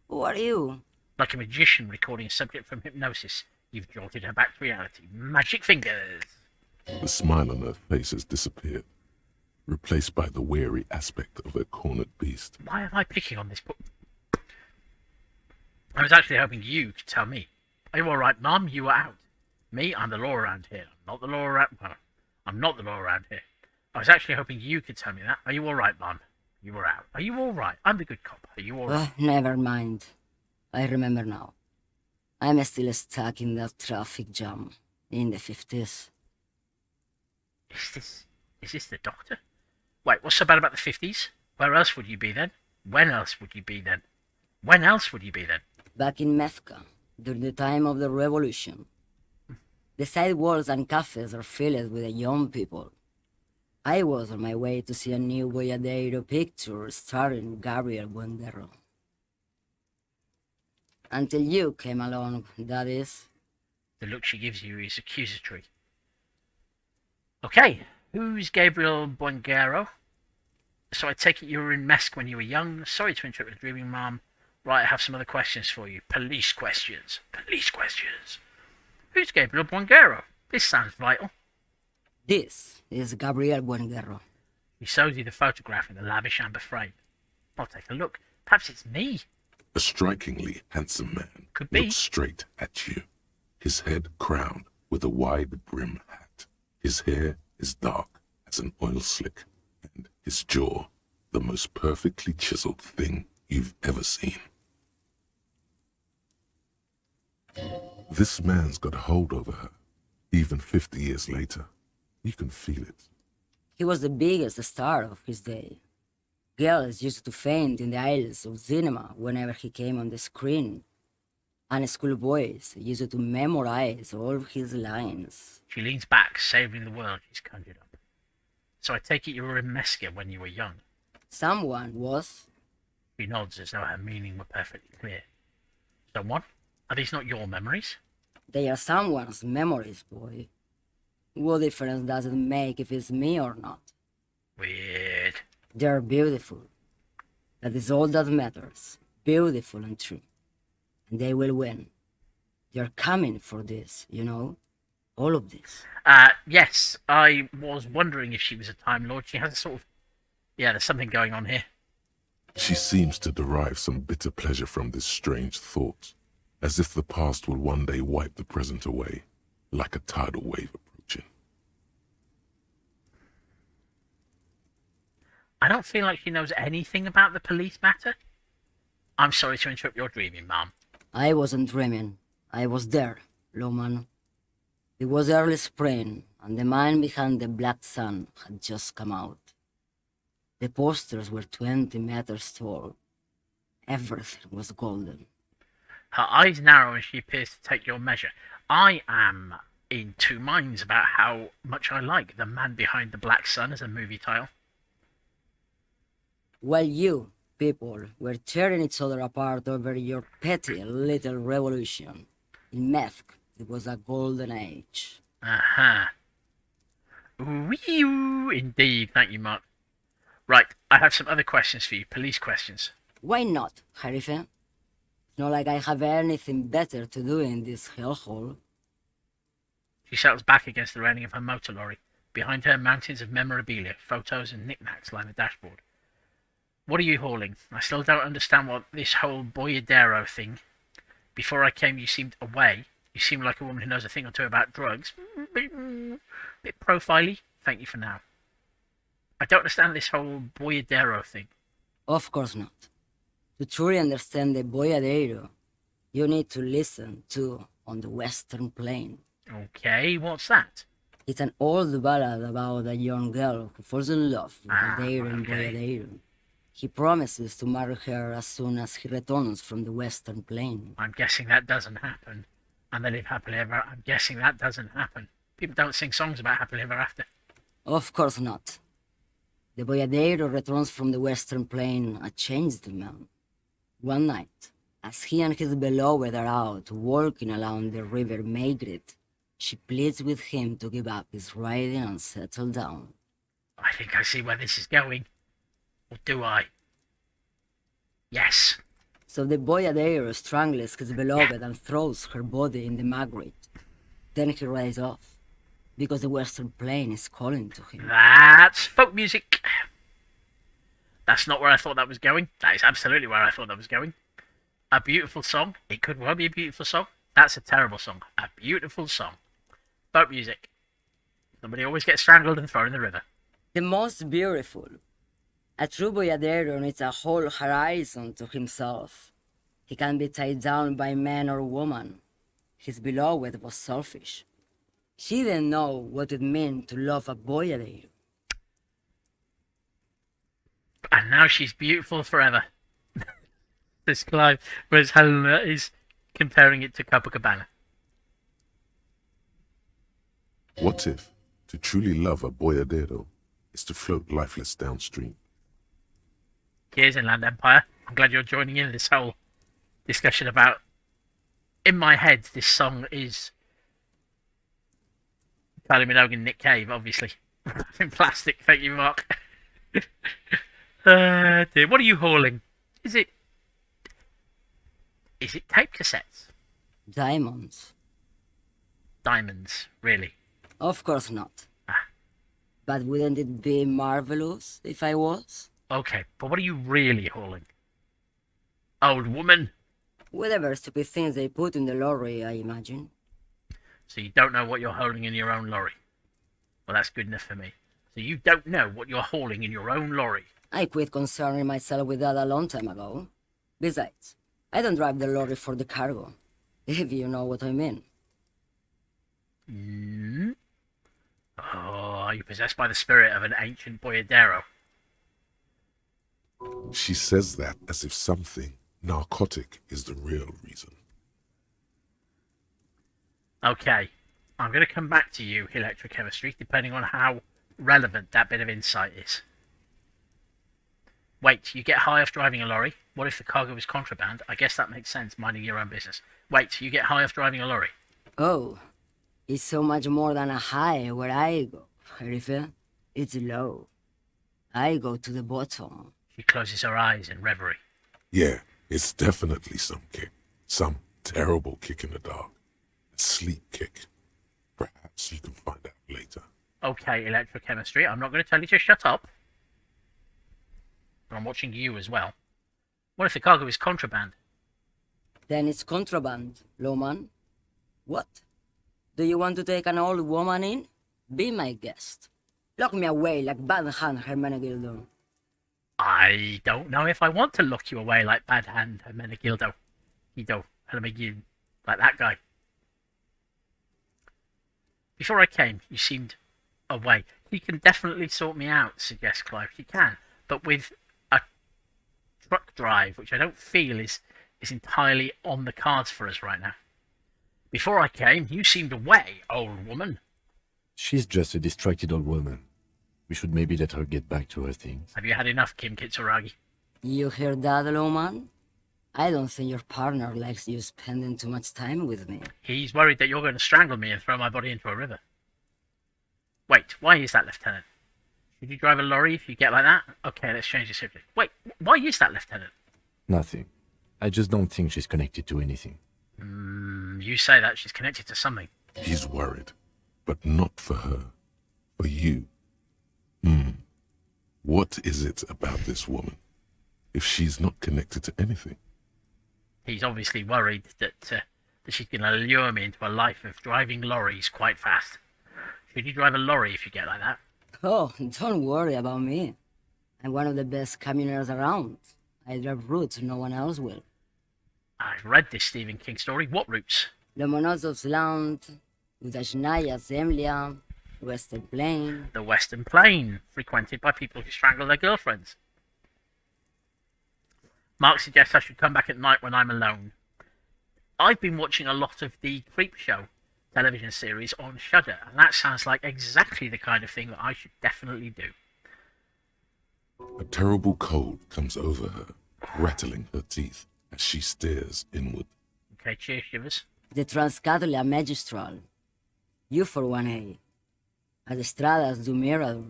Who are you? Like a magician recording a subject from hypnosis, you've jolted her back to reality. Magic fingers! The smile on her face has disappeared, replaced by the weary aspect of a cornered beast. Why am I picking on this book? I was actually hoping you could tell me. Are you alright, Mum? You were out. Me? I'm the law around here. I'm not the law around... Well, I'm not the law around here. I was actually hoping you could tell me that. Are you alright, Mum? You were out. Are you alright? I'm the good cop. Are you alright? Never mind. I remember now. I'm still stuck in that traffic jam in the 50s. Is this the doctor? Wait, what's so bad about the 50s? Where else would you be then? When else would you be then? When else would you be then? Back in Mecca, during the time of the revolution. The sidewalks and cafes are filled with the young people. I was on my way to see a new Boyadero picture starring Gabriel Buendero. Until you came along, that is. The look she gives you is accusatory. Okay, who's Gabriel Buendero? So I take it you were in Mesk when you were young. Sorry to interrupt with dreaming, Mom. Right, I have some other questions for you. Police questions. Police questions. Who's Gabriel Buendero? This sounds vital. This is Gabriel Buenguerra. He shows you the photograph in the lavish amber frame. I'll take a look. Perhaps it's me. A strikingly handsome man Could be. looks straight at you, his head crowned with a wide brim hat. His hair is dark as an oil slick, and his jaw the most perfectly chiseled thing you've ever seen. This man's got a hold over her, even 50 years later. You can feel it. He was the biggest star of his day. Girls used to faint in the aisles of cinema whenever he came on the screen. And schoolboys used to memorize all of his lines. She leans back, savouring the world she's conjured up. So I take it you were in Mesca when you were young. Someone was. She nods as though her meaning were perfectly clear. Someone? Are these not your memories? They are someone's memories, boy. What difference does it make if it's me or not? Weird. They're beautiful. That is all that matters. Beautiful and true. And they will win. They're coming for this, you know? All of this. Yes, I was wondering if she was a Time Lord. She has a sort of... Yeah, there's something going on here. She seems to derive some bitter pleasure from this strange thought, as if the past will one day wipe the present away, like a tidal wave approaching. I don't feel like she knows anything about the police matter. I'm sorry to interrupt your dreaming, Mom. I wasn't dreaming. I was there, Lawman. It was early spring, and the man behind the black sun had just come out. The posters were 20 meters tall. Everything was golden. Her eyes narrow and she appears to take your measure. I am in two minds about how much I like The Man Behind the Black Sun as a movie title. While you, people, were tearing each other apart over your petty little revolution, in Meth, it was a golden age. Aha. Wee-oo, indeed. Thank you, Mark. Right, I have some other questions for you, police questions. Why not, Harife? Not like I have anything better to do in this hellhole. She settles back against the railing of her motor lorry. Behind her, mountains of memorabilia, photos and knickknacks line the dashboard. What are you hauling? I still don't understand what this whole Boyadero thing. Before I came, you seemed away. You seemed like a woman who knows a thing or two about drugs. Bit profile-y. Thank you for now. I don't understand this whole Boyadero thing. Of course not. To truly understand the Boyadero, you need to listen to On the Western Plain. Okay, what's that? It's an old ballad about a young girl who falls in love with a daring okay. Boyadero. He promises to marry her as soon as he returns from the Western Plain. I'm guessing that doesn't happen. And they live happily ever. I'm guessing that doesn't happen. People don't sing songs about happily ever after. Of course not. The Boyadero returns from the Western Plain a changed man. One night, as he and his beloved are out walking along the river Maygrit, she pleads with him to give up his riding and settle down. I think I see where this is going. Or do I? Yes. So the Boyadero strangles his beloved and throws her body in the Maygrit. Then he rides off, because the Western Plain is calling to him. That's folk music. That's not where I thought that was going. That is absolutely where I thought that was going. A beautiful song. It could well be a beautiful song. That's a terrible song. A beautiful song. Folk music. Somebody always gets strangled and thrown in the river. The most beautiful. A true Boyadero needs a whole horizon to himself. He can be tied down by man or woman. His beloved was selfish. She didn't know what it meant to love a Boyadero. And now she's beautiful forever. This Clive, whereas Helena is comparing it to Copacabana. What if to truly love a boyadero is to float lifeless downstream? Cheers, Inland Empire. I'm glad you're joining in this whole discussion about... In my head, this song is Kylie Minogue and Nick Cave, obviously. In plastic, thank you, Mark. Dear. What are you hauling? Is it tape cassettes? Diamonds. Diamonds, really? Of course not. But wouldn't it be marvelous if I was? Okay, but what are you really hauling? Old woman? Whatever stupid things they put in the lorry, I imagine. So you don't know what you're hauling in your own lorry? Well, that's good enough for me. So you don't know what you're hauling in your own lorry? I quit concerning myself with that a long time ago. Besides, I don't drive the lorry for the cargo, if you know what I mean. Hmm? Oh, are you possessed by the spirit of an ancient boyadero? She says that as if something narcotic is the real reason. Okay, I'm going to come back to you, electrochemistry, depending on how relevant that bit of insight is. Wait, you get high off driving a lorry? What if the cargo is contraband? I guess that makes sense, minding your own business. Wait, you get high off driving a lorry? Oh, it's so much more than a high where I go, Sheriff. It's low. I go to the bottom. She closes her eyes in reverie. Yeah, it's definitely some kick. Some terrible kick in the dark. A sleep kick. Perhaps you can find out later. Okay, electrochemistry, I'm not going to tell you to shut up. But I'm watching you as well. What if the cargo is contraband? Then it's contraband, Lowman. What? Do you want to take an old woman in? Be my guest. Lock me away like Bad Hand Hermenegildo. I don't know if I want to lock you away like Bad Hand Hermenegildo. Hermenegildo, like that guy. Before I came, you seemed away. He can definitely sort me out, suggests Clive. He can, but with a truck drive, which I don't feel is entirely on the cards for us right now. Before I came, you seemed away, old woman. She's just a distracted old woman. We should maybe let her get back to her things. Have you had enough, Kim Kitsuragi? You hear that, Lowman? I don't think your partner likes you spending too much time with me. He's worried that you're going to strangle me and throw my body into a river. Wait, why is that, Lieutenant? Should you drive a lorry if you get like that? Okay, let's change the subject. Wait, why is that, Lieutenant? Nothing. I just don't think she's connected to anything. You say that she's connected to something. He's worried, but not for her. For you. What is it about this woman? If she's not connected to anything? He's obviously worried that she's going to lure me into a life of driving lorries quite fast. Should you drive a lorry if you get like that? Oh, don't worry about me. I'm one of the best camioners around. I drive routes no one else will. I've read this Stephen King story. What routes? Lomonosov's Land, Udashnaya Zemlya, Western Plain. The Western Plain, frequented by people who strangle their girlfriends. Mark suggests I should come back at night when I'm alone. I've been watching a lot of the Creep Show television series on Shudder, and that sounds like exactly the kind of thing that I should definitely do. A terrible cold comes over her, rattling her teeth as she stares inward. Okay, cheers, Shivers. The Transcatolia Magistral. You for 1A. As Estradas do Mirador.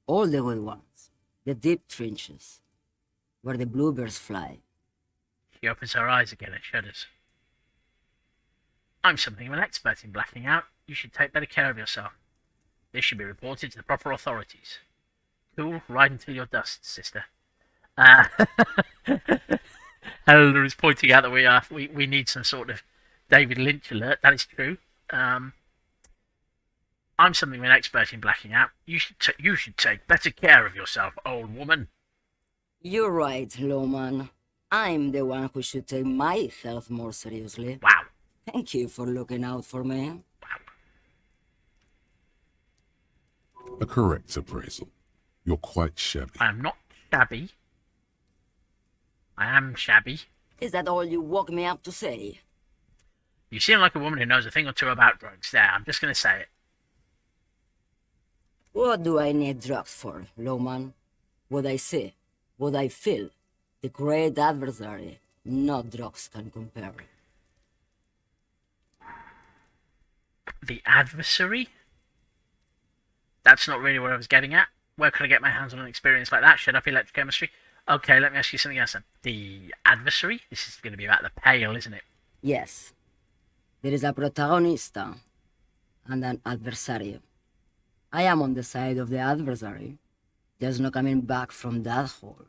All the good ones. The deep trenches. Where the bluebirds fly. She opens her eyes again and shudders. I'm something of an expert in blacking out. You should take better care of yourself. This should be reported to the proper authorities. Cool, ride until you're dust, sister. Helena is pointing out that we need some sort of David Lynch alert. That is true. I'm something of an expert in blacking out. You should take better care of yourself, old woman. You're right, Lowman. I'm the one who should take my health more seriously. Wow. Thank you for looking out for me. A correct appraisal. You're quite shabby. I am not shabby. I am shabby. Is that all you woke me up to say? You seem like a woman who knows a thing or two about drugs. There, I'm just going to say it. What do I need drugs for, Lowman? What I see, what I feel. The great adversary. No drugs can compare. The adversary? That's not really what I was getting at. Where could I get my hands on an experience like that? Shut up, electrochemistry. Okay, let me ask you something else then. The adversary? This is going to be about the pale, isn't it? Yes. There is a protagonista and an adversario. I am on the side of the adversary. There's no coming back from that hole.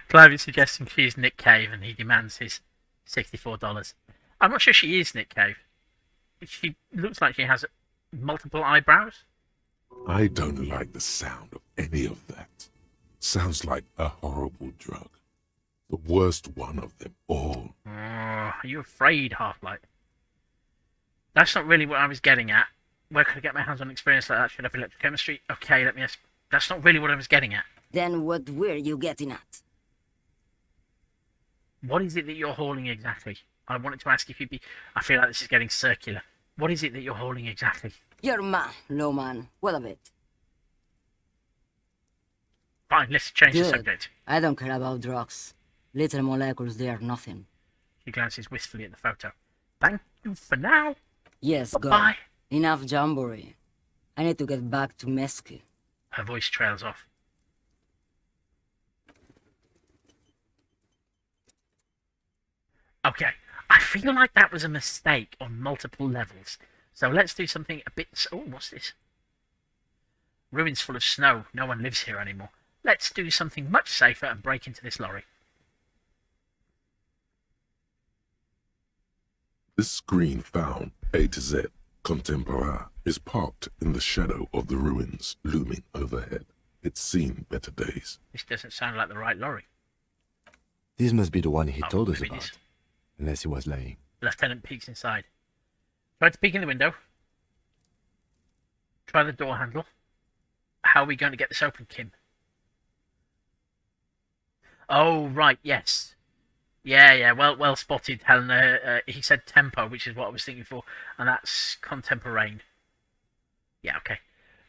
Clive is suggesting she's Nick Cave and he demands his $64. I'm not sure she is Nick Cave. She looks like she has multiple eyebrows. I don't like the sound of any of that. Sounds like a horrible drug. The worst one of them all. Oh, are you afraid, Half-Light? That's not really what I was getting at. Where could I get my hands on experience like that? Should I have electrochemistry? Okay, let me ask. That's not really what I was getting at. Then what were you getting at? What is it that you're hauling exactly? I wanted to ask if you'd be... I feel like this is getting circular. What is it that you're hauling exactly? Your man, low man. What of it? Fine, let's change the Good. subject. I don't care about drugs. Little molecules, they are nothing. He glances wistfully at the photo. Thank you for now. Yes, go. Bye. Enough jamboree. I need to get back to Mesky. Her voice trails off. Okay, I feel like that was a mistake on multiple levels. So let's do something a bit... Oh, what's this? Ruins full of snow. No one lives here anymore. Let's do something much safer and break into this lorry. This screen found, A to Z, contemporary, is parked in the shadow of the ruins looming overhead. It's seen better days. This doesn't sound like the right lorry. This must be the one he told us maybe about. this. Unless he was lying. Lieutenant peeks inside. Try to peek in the window. Try the door handle. How are we going to get this open, Kim? Oh, right, yes. Yeah, well spotted, Helena. He said tempo, which is what I was thinking for, and that's contemporanean. Yeah, okay.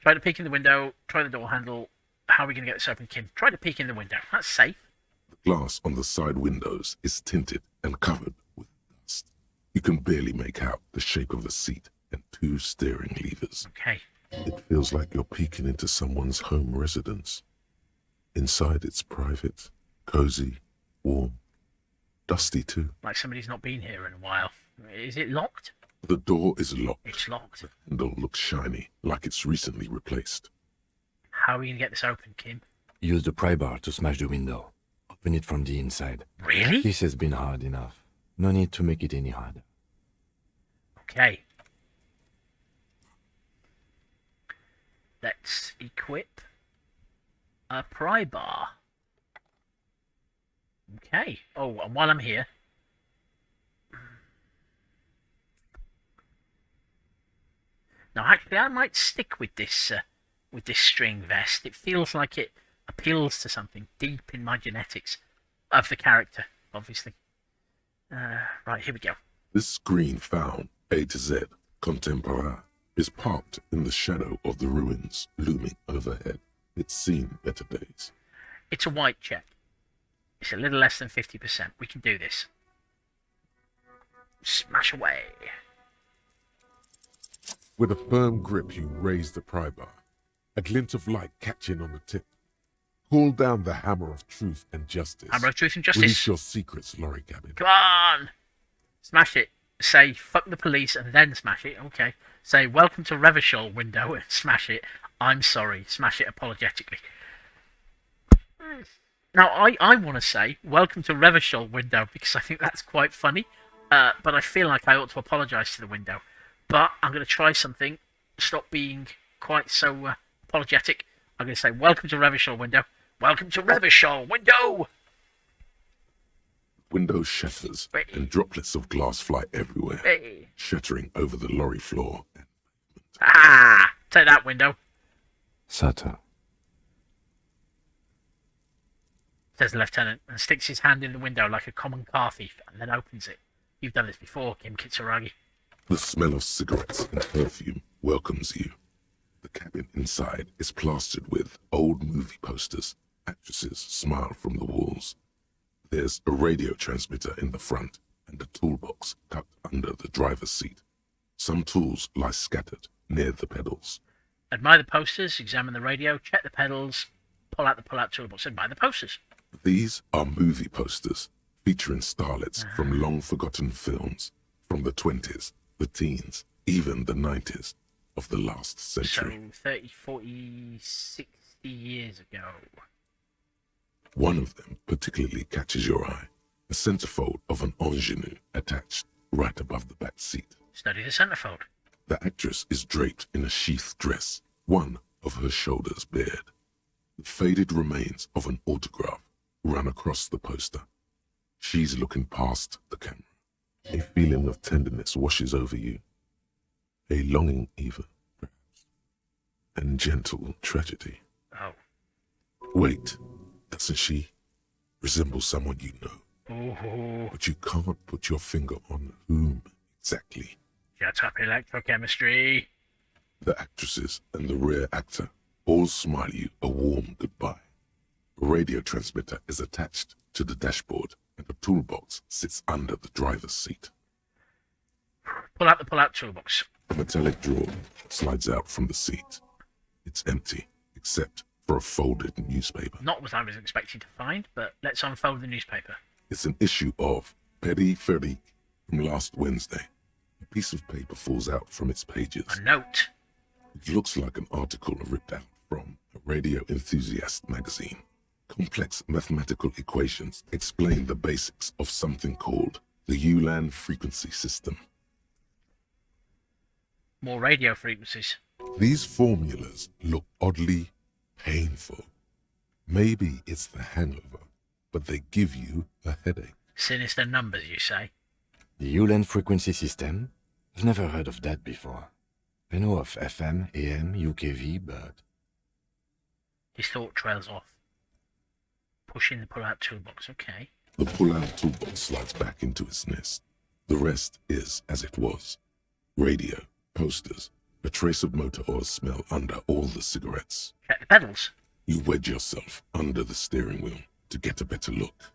Try to peek in the window. Try the door handle. How are we going to get this open, Kim? Try to peek in the window. That's safe. The glass on the side windows is tinted and covered with dust. You can barely make out the shape of the seat and two steering levers. Okay. It feels like you're peeking into someone's home residence. Inside it's private, cozy, warm, dusty too. Like somebody's not been here in a while. Is it locked? The door is locked. It's locked. The handle looks shiny, like it's recently replaced. How are we going to get this open, Kim? Use the pry bar to smash the window. Open it from the inside. Really? This has been hard enough. No need to make it any harder. Okay. Let's equip a pry bar. Okay. Oh, and while I'm here... Now, actually, I might stick with this string vest. It feels like it appeals to something deep in my genetics of the character, obviously. Right, here we go. This screen found, A to Z, contemporary, is parked in the shadow of the ruins looming overhead. It's seen better days. It's a white check. It's a little less than 50%. We can do this. Smash away. With a firm grip, you raise the pry bar, a glint of light catching on the tip. Call down the hammer of truth and justice. Hammer of truth and justice. Release your secrets, lorry cabin. Come on! Smash it. Say, fuck the police, and then smash it. Okay. Say, welcome to Revachol window, and smash it. I'm sorry. Smash it apologetically. Now, I want to say, welcome to Revachol window, because I think that's quite funny. But I feel like I ought to apologise to the window. But I'm going to try something. Stop being quite so apologetic. I'm going to say, welcome to Revachol window. Welcome to Revachol window! Window shatters, and droplets of glass fly everywhere, shattering over the lorry floor. Ah! Take that, window. Sutter. Says the lieutenant, and sticks his hand in the window like a common car thief, and then opens it. You've done this before, Kim Kitsuragi. The smell of cigarettes and perfume welcomes you. The cabin inside is plastered with old movie posters. Actresses smile from the walls. There's a radio transmitter in the front and a toolbox tucked under the driver's seat. Some tools lie scattered near the pedals. Admire the posters, examine the radio, check the pedals, pull out the pull-out toolbox, and buy the posters. These are movie posters. featuring starlets from long-forgotten films from the 20s, the teens, even the 90s of the last century. So 30, 40, 60 years ago. One of them particularly catches your eye, a centerfold of an ingenue attached right above the back seat. Study the centerfold. The actress is draped in a sheath dress, one of her shoulders bared. The faded remains of an autograph run across the poster. She's looking past the camera. A feeling of tenderness washes over you. A longing even, perhaps. And gentle tragedy. Oh. Wait, doesn't she resemble someone you know? Oh. But you can't put your finger on whom exactly. Shut up, electrochemistry. The actresses and the rear actor all smile you a warm goodbye. A radio transmitter is attached to the dashboard and a toolbox sits under the driver's seat. Pull out the pull-out toolbox. A metallic drawer slides out from the seat. It's empty, except for a folded newspaper. Not what I was expecting to find, but let's unfold the newspaper. It's an issue of Périphérique from last Wednesday. A piece of paper falls out from its pages. A note. It looks like an article ripped out from a radio enthusiast magazine. Complex mathematical equations explain the basics of something called the ULAN frequency system. More radio frequencies. These formulas look oddly painful. Maybe it's the hangover, but they give you a headache. Sinister numbers, you say? The ULAN frequency system? I've never heard of that before. I know of FM, AM, UKV, but... His thought trails off. Pushing the pull-out toolbox, okay. The pull-out toolbox slides back into its nest. The rest is as it was. Radio, posters, a trace of motor oil smell under all the cigarettes. Check the pedals. You wedge yourself under the steering wheel to get a better look.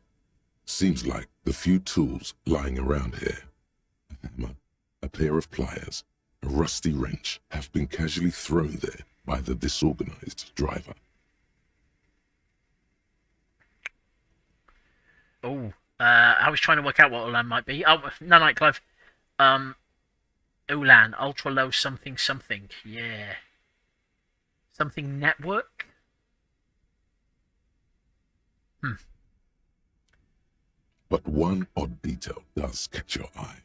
Seems like the few tools lying around here, a hammer, a pair of pliers, a rusty wrench, have been casually thrown there by the disorganized driver. Oh, I was trying to work out what ULAN might be. Oh, no, Clive. ULAN, ultra low something something. Yeah. Something network? But one odd detail does catch your eye.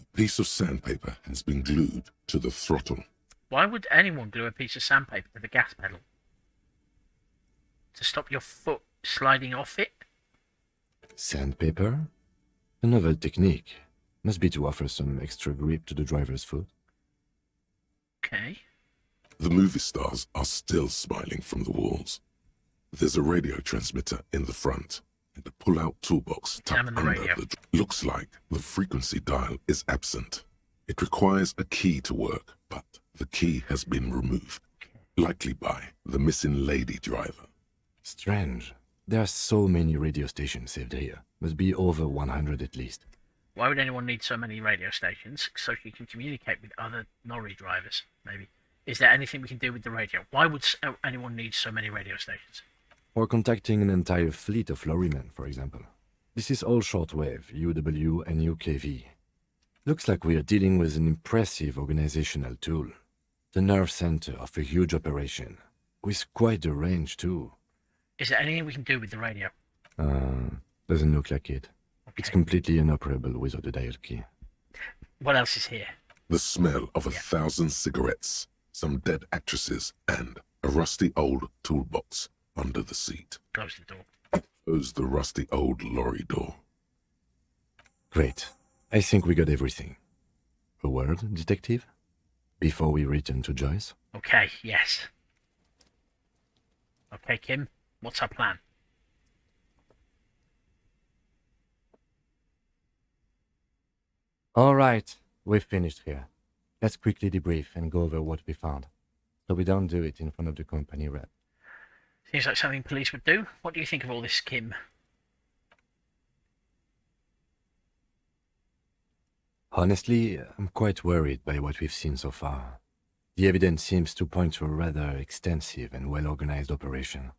A piece of sandpaper has been glued to the throttle. Why would anyone glue a piece of sandpaper to the gas pedal? To stop your foot sliding off it? Sandpaper? A novel technique. Must be to offer some extra grip to the driver's foot. Okay. The movie stars are still smiling from the walls. There's a radio transmitter in the front and a pull-out toolbox tucked Examine the under radio. Looks like the frequency dial is absent. It requires a key to work, but the key has been removed, likely by the missing lady driver. Strange. There are so many radio stations saved here. Must be over 100 at least. Why would anyone need so many radio stations? So you can communicate with other lorry drivers, maybe. Is there anything we can do with the radio? Why would anyone need so many radio stations? Or contacting an entire fleet of lorrymen, for example. This is all shortwave, UW and UKV. Looks like we are dealing with an impressive organizational tool. The nerve center of a huge operation. With quite a range, too. Is there anything we can do with the radio? Doesn't look like it. Okay. It's completely inoperable without a dial key. What else is here? The smell of 1,000 cigarettes, some dead actresses, and a rusty old toolbox under the seat. Close the door. Close the rusty old lorry door. Great. I think we got everything. A word, detective? Before we return to Joyce? Okay, yes. Okay, Kim, what's our plan? All right, we've finished here. Let's quickly debrief and go over what we found, so we don't do it in front of the company rep. Seems like something police would do. What do you think of all this, Kim? Honestly, I'm quite worried by what we've seen so far. The evidence seems to point to a rather extensive and well-organized operation.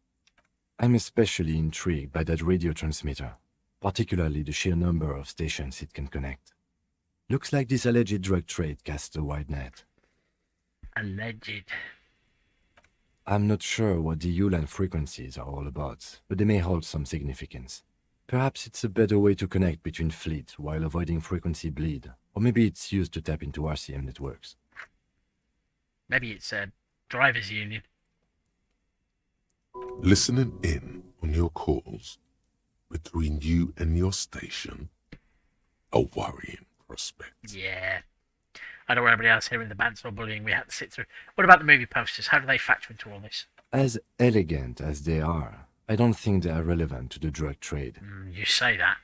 I'm especially intrigued by that radio transmitter. particularly the sheer number of stations it can connect. Looks like this alleged drug trade casts a wide net. Alleged. I'm not sure what the ULAN frequencies are all about, but they may hold some significance. Perhaps it's a better way to connect between fleets while avoiding frequency bleed, or maybe it's used to tap into RCM networks. Maybe it's a drivers' union. Listening in on your calls between you and your station, a worrying prospect. Yeah. I don't want anybody else hearing the bants or bullying we had to sit through. What about the movie posters? How do they factor into all this? As elegant as they are, I don't think they are relevant to the drug trade. You say that.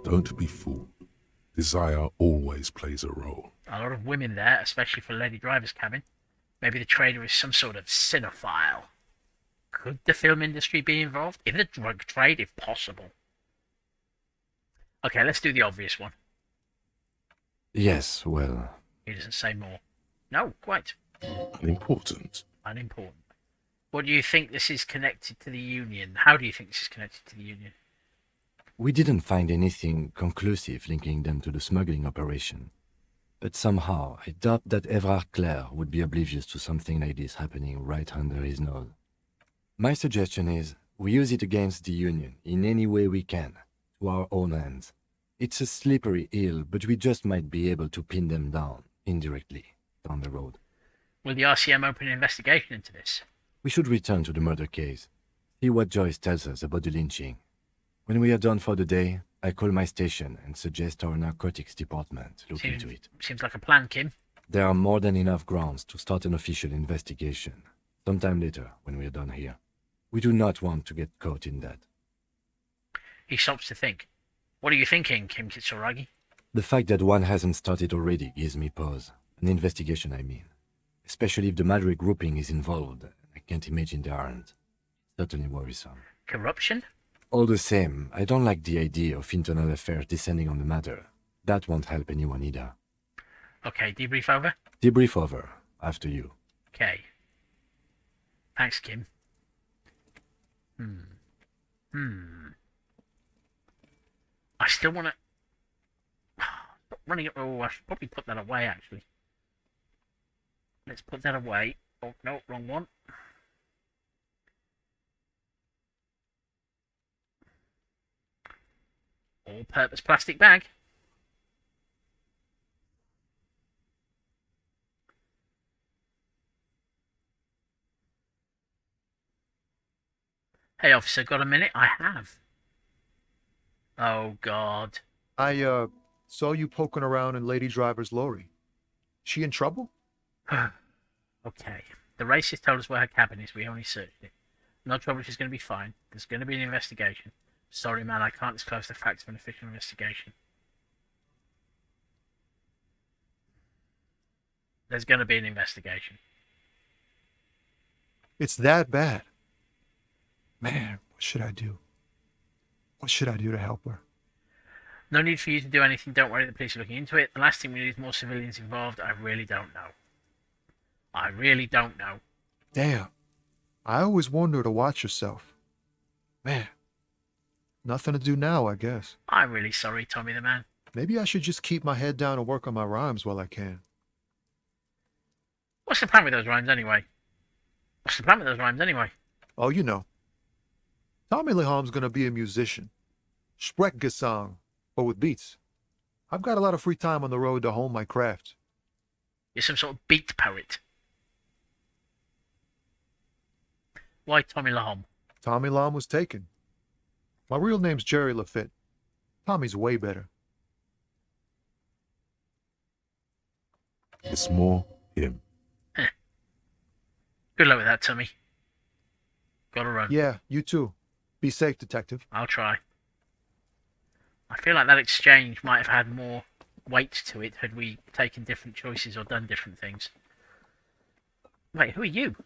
Don't be fooled. Desire always plays a role. A lot of women there, especially for Lady Driver's cabin. Maybe the trader is some sort of cinephile. Could the film industry be involved? In the drug trade, if possible. Okay, let's do the obvious one. Yes, well... He doesn't say more. No, quite. Unimportant. Unimportant. What do you think this is connected to the Union? How do you think this is connected to the Union? We didn't find anything conclusive linking them to the smuggling operation. But somehow, I doubt that Evrard Clare would be oblivious to something like this happening right under his nose. My suggestion is, we use it against the Union in any way we can, to our own ends. It's a slippery hill, but we just might be able to pin them down, indirectly, down the road. Will the RCM open an investigation into this? We should return to the murder case, see what Joyce tells us about the lynching. When we are done for the day, I call my station and suggest our narcotics department look into it. Seems like a plan, Kim. There are more than enough grounds to start an official investigation, sometime later when we are done here. We do not want to get caught in that. He stops to think. What are you thinking, Kim Kitsuragi? The fact that one hasn't started already gives me pause. An investigation, I mean. Especially if the Madrid grouping is involved. I can't imagine they aren't. Certainly worrisome. Corruption? All the same, I don't like the idea of internal affairs descending on the matter. That won't help anyone either. Okay, debrief over? Debrief over. After you. Okay. Thanks, Kim. I still want to... Stop running it. Oh, I should probably put that away, actually. Let's put that away. Oh, no, wrong one. All-purpose plastic bag. Hey, officer, got a minute? I have. Oh, God. I saw you poking around in Lady Driver's lorry. She in trouble? Okay. The racist told us where her cabin is. We only searched it. No trouble, she's going to be fine. There's going to be an investigation. Sorry, man, I can't disclose the facts of an official investigation. There's going to be an investigation. It's that bad. Man, what should I do? What should I do to help her? No need for you to do anything. Don't worry, the police are looking into it. The last thing we need is more civilians involved. I really don't know. I really don't know. Damn. I always wonder to watch yourself. Man. Nothing to do now, I guess. I'm really sorry, Tommy the Man. Maybe I should just keep my head down and work on my rhymes while I can. What's the plan with those rhymes anyway? Oh, you know. Tommy Leham's gonna be a musician. Sprechgesang, but with beats. I've got a lot of free time on the road to hone my craft. You're some sort of beat poet. Why Tommy Lahom? Tommy Lam was taken. My real name's Jerry Lafitte. Tommy's way better. It's more him. Good luck with that, Tommy. Gotta run. Yeah, you too. Be safe, detective. I'll try. I feel like that exchange might have had more weight to it had we taken different choices or done different things. Wait, who are you?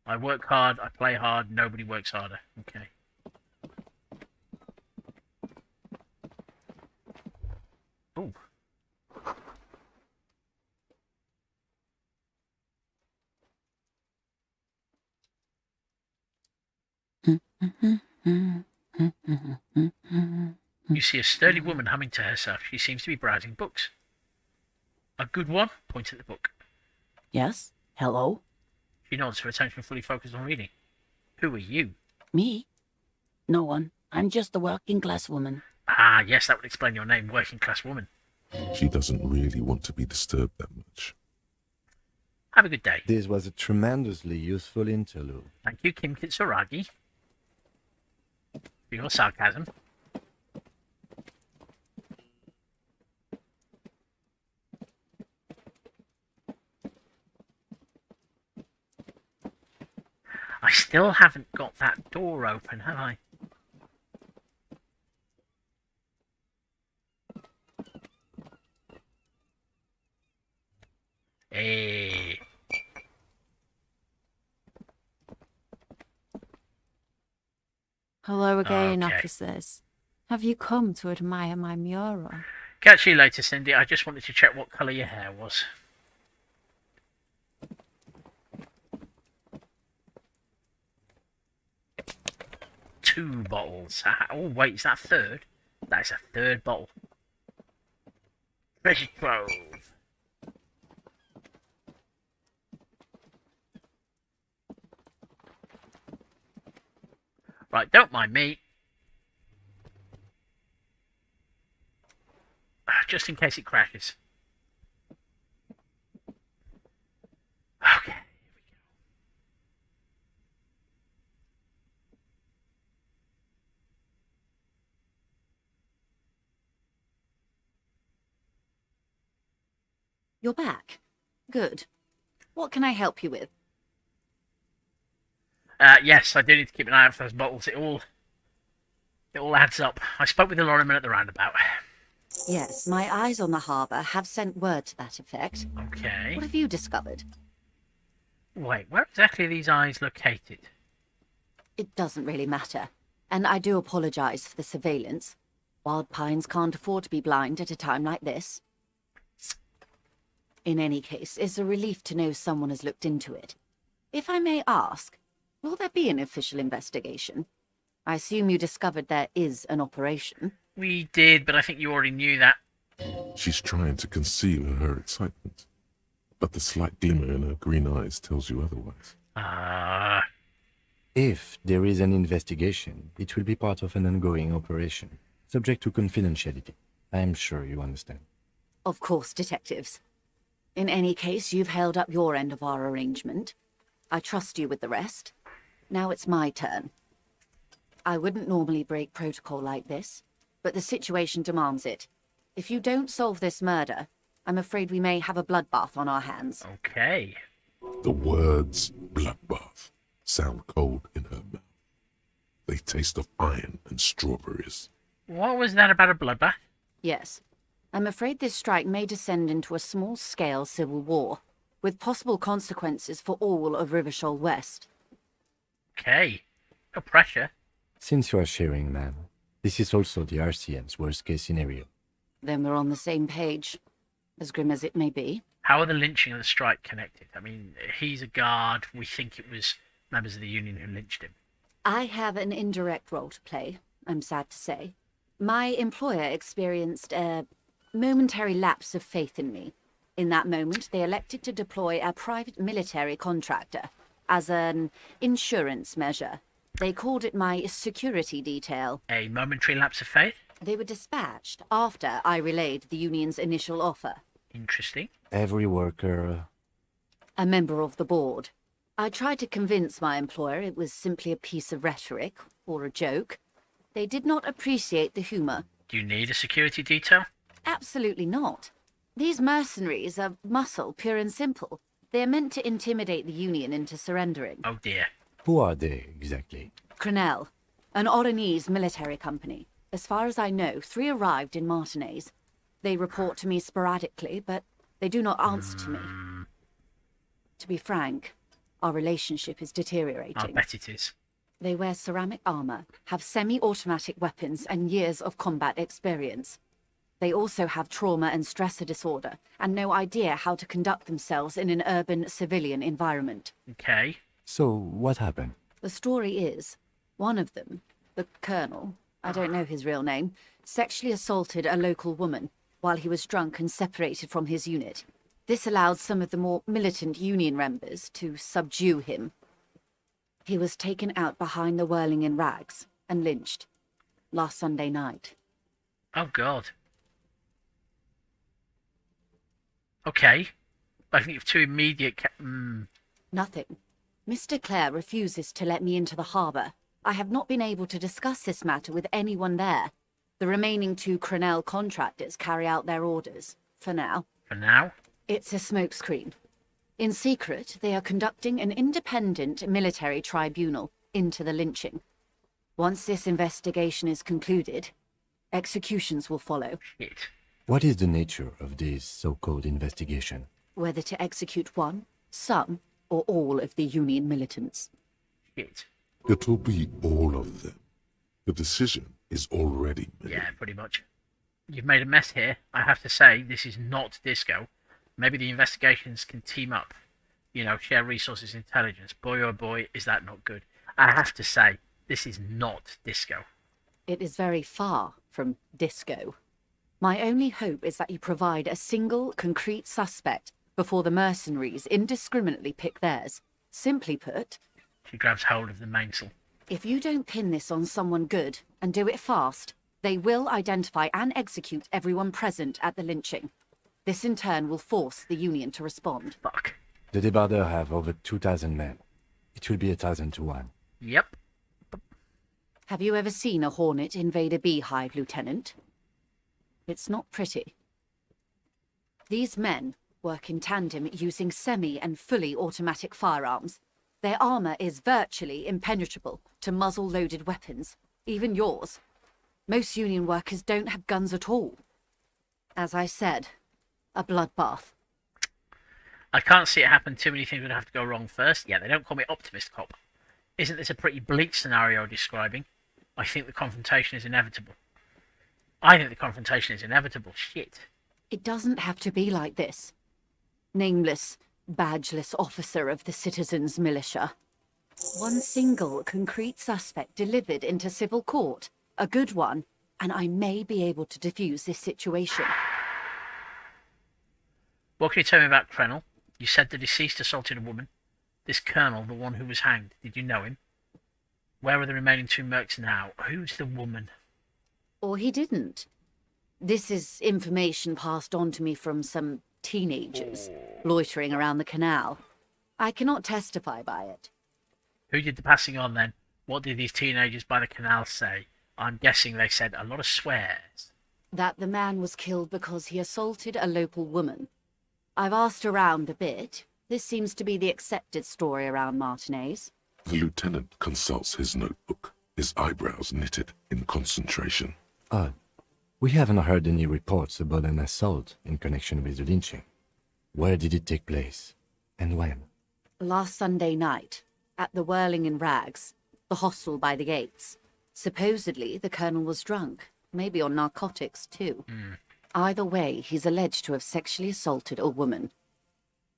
I work hard, I play hard, nobody works harder. Okay. Ooh. You see a sturdy woman humming to herself. She seems to be browsing books. A good one? Point at the book. Yes? Hello? She nods, her attention fully focused on reading. Who are you? Me? No one. I'm just a working class woman. Ah, yes, that would explain your name, working class woman. She doesn't really want to be disturbed that much. Have a good day. This was a tremendously useful interlude. Thank you, Kim Kitsuragi, for your sarcasm. I still haven't got that door open, have I? Hey. Hello again, Okay. officers. Have you come to admire my mural? Catch you later, Cindy. I just wanted to check what colour your hair was. Two bottles. Oh, wait, is that third? That's a third bottle. Treasure trove. Right, don't mind me. Just in case it crashes. Okay. You're back. Good. What can I help you with? Yes, I do need to keep an eye out for those bottles. It all adds up. I spoke with the lorryman at the roundabout. Yes, my eyes on the harbour have sent word to that effect. Okay. What have you discovered? Wait, where exactly are these eyes located? It doesn't really matter. And I do apologise for the surveillance. Wild Pines can't afford to be blind at a time like this. In any case, it's a relief to know someone has looked into it. If I may ask, will there be an official investigation? I assume you discovered there is an operation. We did, but I think you already knew that. She's trying to conceal her excitement, but the slight glimmer in her green eyes tells you otherwise. If there is an investigation, it will be part of an ongoing operation, subject to confidentiality. I am sure you understand. Of course, detectives. In any case, you've held up your end of our arrangement. I trust you with the rest. Now it's my turn. I wouldn't normally break protocol like this, but the situation demands it. If you don't solve this murder, I'm afraid we may have a bloodbath on our hands. Okay. The words bloodbath sound cold in her mouth. They taste of iron and strawberries. What was that about a bloodbath? Yes. I'm afraid this strike may descend into a small-scale civil war, with possible consequences for all of Rivershoal West. Okay. No pressure. Since you are sharing, ma'am, this is also the RCM's worst-case scenario. Then we're on the same page, as grim as it may be. How are the lynching and the strike connected? I mean, he's a guard. We think it was members of the union who lynched him. I have an indirect role to play, I'm sad to say. My employer experienced a momentary lapse of faith in me. In that moment, they elected to deploy a private military contractor as an insurance measure. They called it my security detail. A momentary lapse of faith? They were dispatched after I relayed the union's initial offer. Interesting. Every worker... A member of the board. I tried to convince my employer it was simply a piece of rhetoric, or a joke. They did not appreciate the humour. Do you need a security detail? Absolutely not. These mercenaries are muscle, pure and simple. They're meant to intimidate the Union into surrendering. Oh dear. Who are they, exactly? Crenell, an Oranese military company. As far as I know, 3 arrived in Martinez. They report to me sporadically, but they do not answer to me. To be frank, our relationship is deteriorating. I bet it is. They wear ceramic armor, have semi-automatic weapons, and years of combat experience. They also have trauma and stressor disorder, and no idea how to conduct themselves in an urban civilian environment. Okay. So, what happened? The story is, one of them, the colonel, I don't know his real name, sexually assaulted a local woman while he was drunk and separated from his unit. This allowed some of the more militant Union members to subdue him. He was taken out behind the whirling in rags and lynched last Sunday night. Oh, God. Okay. I think of two immediate... Nothing. Mr. Clare refuses to let me into the harbour. I have not been able to discuss this matter with anyone there. The remaining 2 Crenell contractors carry out their orders, for now. For now? It's a smokescreen. In secret, they are conducting an independent military tribunal into the lynching. Once this investigation is concluded, executions will follow. Shit. What is the nature of this so-called investigation? Whether to execute one, some, or all of the Union militants. Shit. It'll be all of them. The decision is already made. Yeah, pretty much. You've made a mess here. I have to say, this is not Disco. Maybe the investigations can team up. You know, share resources, intelligence. Boy, oh boy, is that not good. I have to say, this is not Disco. It is very far from Disco. My only hope is that you provide a single, concrete suspect before the mercenaries indiscriminately pick theirs. Simply put... She grabs hold of the mainsail. If you don't pin this on someone good, and do it fast, they will identify and execute everyone present at the lynching. This in turn will force the Union to respond. Fuck. The débardeurs have over 2,000 men. It will be 1,000 to 1. Yep. Have you ever seen a Hornet invade a beehive, Lieutenant? It's not pretty. These men work in tandem using semi- and fully automatic firearms. Their armor is virtually impenetrable to muzzle-loaded weapons, even yours. Most Union workers don't have guns at all. As I said, a bloodbath. I can't see it happen. Too many things would have to go wrong first. Yeah, they don't call me Optimist Cop. Isn't this a pretty bleak scenario describing? I think the confrontation is inevitable. Shit. It doesn't have to be like this. Nameless, badgeless officer of the citizens' militia. One single, concrete suspect delivered into civil court. A good one, and I may be able to defuse this situation. What can you tell me about Crenell? You said the deceased assaulted a woman. This colonel, the one who was hanged, did you know him? Where are the remaining 2 mercs now? Who's the woman? Or he didn't. This is information passed on to me from some teenagers loitering around the canal. I cannot testify by it. Who did the passing on then? What did these teenagers by the canal say? I'm guessing they said a lot of swears. That the man was killed because he assaulted a local woman. I've asked around a bit. This seems to be the accepted story around Martinez. The lieutenant consults his notebook, his eyebrows knitted in concentration. Odd. We haven't heard any reports about an assault in connection with the lynching. Where did it take place? And when? Last Sunday night, at the Whirling in Rags, the hostel by the gates. Supposedly, the colonel was drunk, maybe on narcotics too. Either way, he's alleged to have sexually assaulted a woman.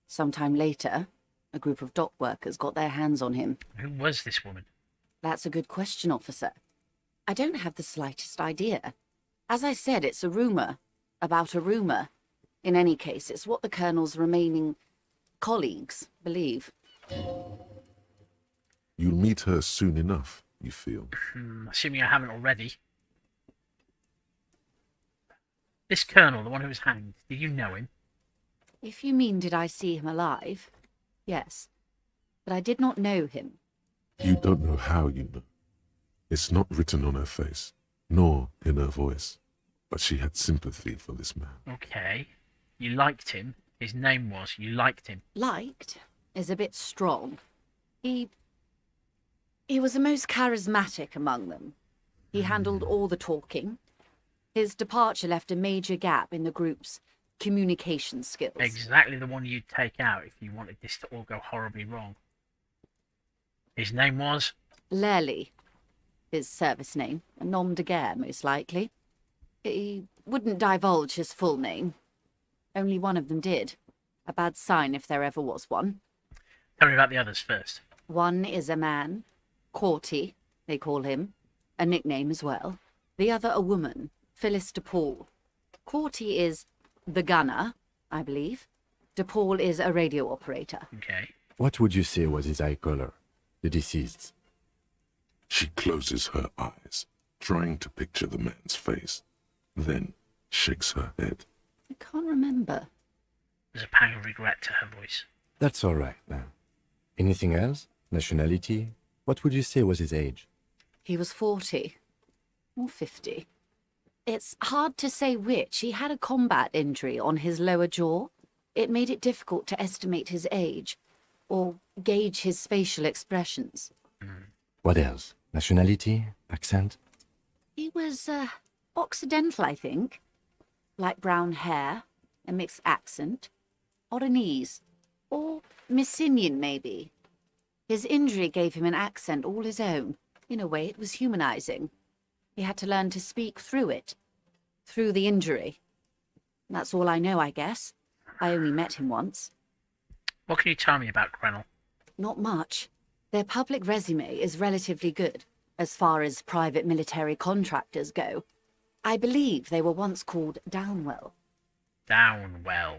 Sometime later, a group of dock workers got their hands on him. Who was this woman? That's a good question, officer. I don't have the slightest idea. As I said, it's a rumour. About a rumour. In any case, it's what the colonel's remaining colleagues believe. You'll meet her soon enough, you feel. Assuming I haven't already. This colonel, the one who was hanged, did you know him? If you mean did I see him alive, yes. But I did not know him. You don't know how you know. It's not written on her face, nor in her voice. But she had sympathy for this man. Okay. You liked him. His name was, you liked him. Liked is a bit strong. He was the most charismatic among them. He handled all the talking. His departure left a major gap in the group's communication skills. Exactly the one you'd take out if you wanted this to all go horribly wrong. His name was? Lely. His service name. A nom de guerre, most likely. He wouldn't divulge his full name. Only one of them did. A bad sign if there ever was one. Tell me about the others first. One is a man. Corty, they call him. a nickname as well. The other a woman, Phyllis DePaul. Corty is the gunner, I believe. DePaul is a radio operator. Okay. What would you say was his eye color, the deceased's? She closes her eyes, trying to picture the man's face, then shakes her head. I can't remember. There's a pang of regret to her voice. That's all right, ma'am. Anything else? Nationality? What would you say was his age? He was 40 or 50. It's hard to say which. He had a combat injury on his lower jaw. It made it difficult to estimate his age or gauge his facial expressions. What else? Nationality? Accent? He was Occidental, I think. Light brown hair, a mixed accent, Oranese, or Messinian maybe. His injury gave him an accent all his own. In a way, it was humanizing. He had to learn to speak through it, through the injury. That's all I know, I guess. I only met him once. What can you tell me about Grenell? Not much. Their public resume is relatively good, as far as private military contractors go. I believe they were once called Downwell. Downwell.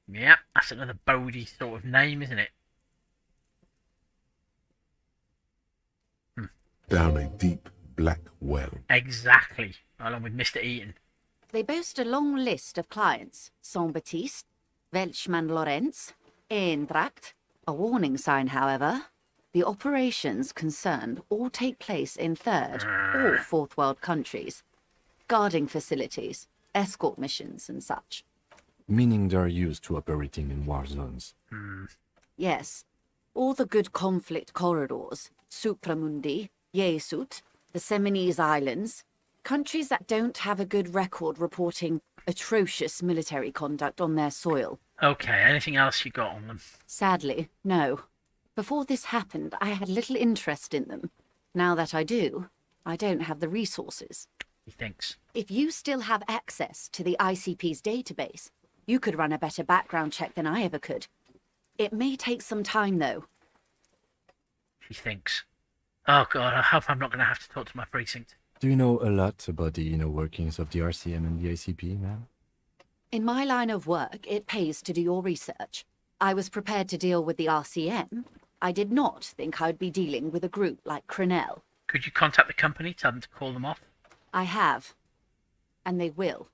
Yep, that's another Bodhi sort of name, isn't it? Down a deep black well. Exactly, along with Mr. Eaton. They boast a long list of clients. Saint-Baptiste, Welchman Lorenz, Eintracht. A warning sign, however. The operations concerned all take place in third or fourth world countries. Guarding facilities, escort missions and such. Meaning they're used to operating in war zones. Yes. All the good conflict corridors, Supramundi, Yesut, the Seminese Islands, countries that don't have a good record reporting atrocious military conduct on their soil. Okay, anything else you got on them? Sadly, no. Before this happened, I had little interest in them. Now that I do, I don't have the resources. He thinks. If you still have access to the ICP's database, you could run a better background check than I ever could. It may take some time, though. She thinks. Oh god, I hope I'm not going to have to talk to my precinct. Do you know a lot about the inner workings of the RCM and the ICP, ma'am? In my line of work, it pays to do your research. I was prepared to deal with the RCM. I did not think I'd be dealing with a group like Crenell. Could you contact the company, tell them to call them off? I have. And they will.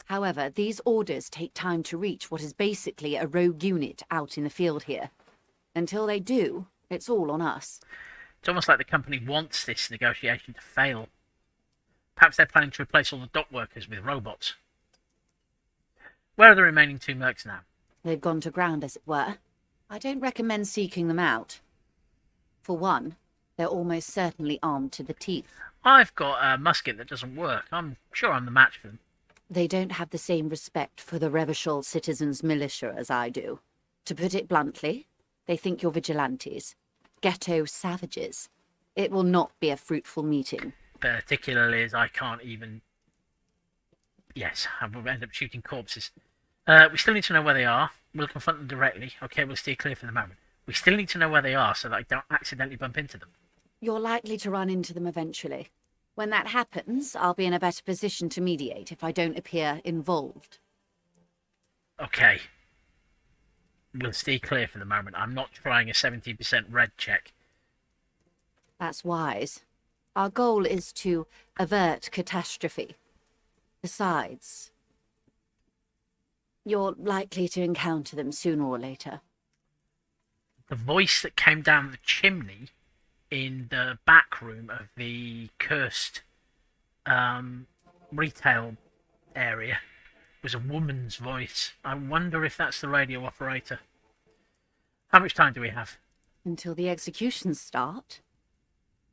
However, these orders take time to reach what is basically a rogue unit out in the field here. Until they do, it's all on us. It's almost like the company wants this negotiation to fail. Perhaps they're planning to replace all the dock workers with robots. Where are the remaining 2 mercs now? They've gone to ground, as it were. I don't recommend seeking them out. For one, they're almost certainly armed to the teeth. I've got a musket that doesn't work. I'm sure I'm the match for them. They don't have the same respect for the Revachol citizens' militia as I do. To put it bluntly, they think you're vigilantes. Ghetto savages. It will not be a fruitful meeting. Particularly as I can't even... Yes, I will end up shooting corpses. We still need to know where they are. We'll confront them directly. Okay, we'll steer clear for the moment. We still need to know where they are so that I don't accidentally bump into them. You're likely to run into them eventually. When that happens, I'll be in a better position to mediate if I don't appear involved. Okay. We'll steer clear for the moment. I'm not trying a 70% red check. That's wise. Our goal is to avert catastrophe. Besides, you're likely to encounter them sooner or later. The voice that came down the chimney in the back room of the cursed retail area was a woman's voice. I wonder if that's the radio operator. How much time do we have? Until the executions start?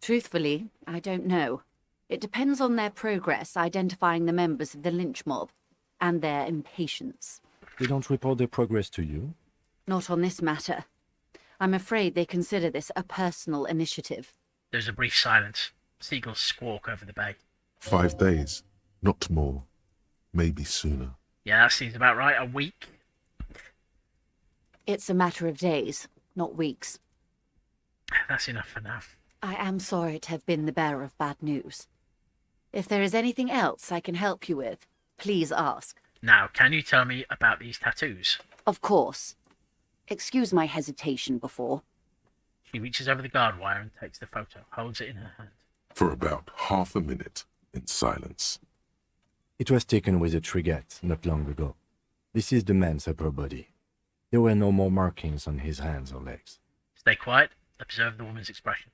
Truthfully, I don't know. It depends on their progress identifying the members of the lynch mob and their impatience. They don't report their progress to you? Not on this matter. I'm afraid they consider this a personal initiative. There's a brief silence. Seagulls squawk over the bay. 5 days, not more. Maybe sooner. Yeah, that seems about right. A week? It's a matter of days, not weeks. That's enough for now. I am sorry to have been the bearer of bad news. If there is anything else I can help you with, please ask. Now, can you tell me about these tattoos? Of course. Excuse my hesitation before. She reaches over the guard wire and takes the photo, holds it in her hand. For about half a minute, in silence. It was taken with a trigette not long ago. This is the man's upper body. There were no more markings on his hands or legs. Stay quiet. Observe the woman's expression.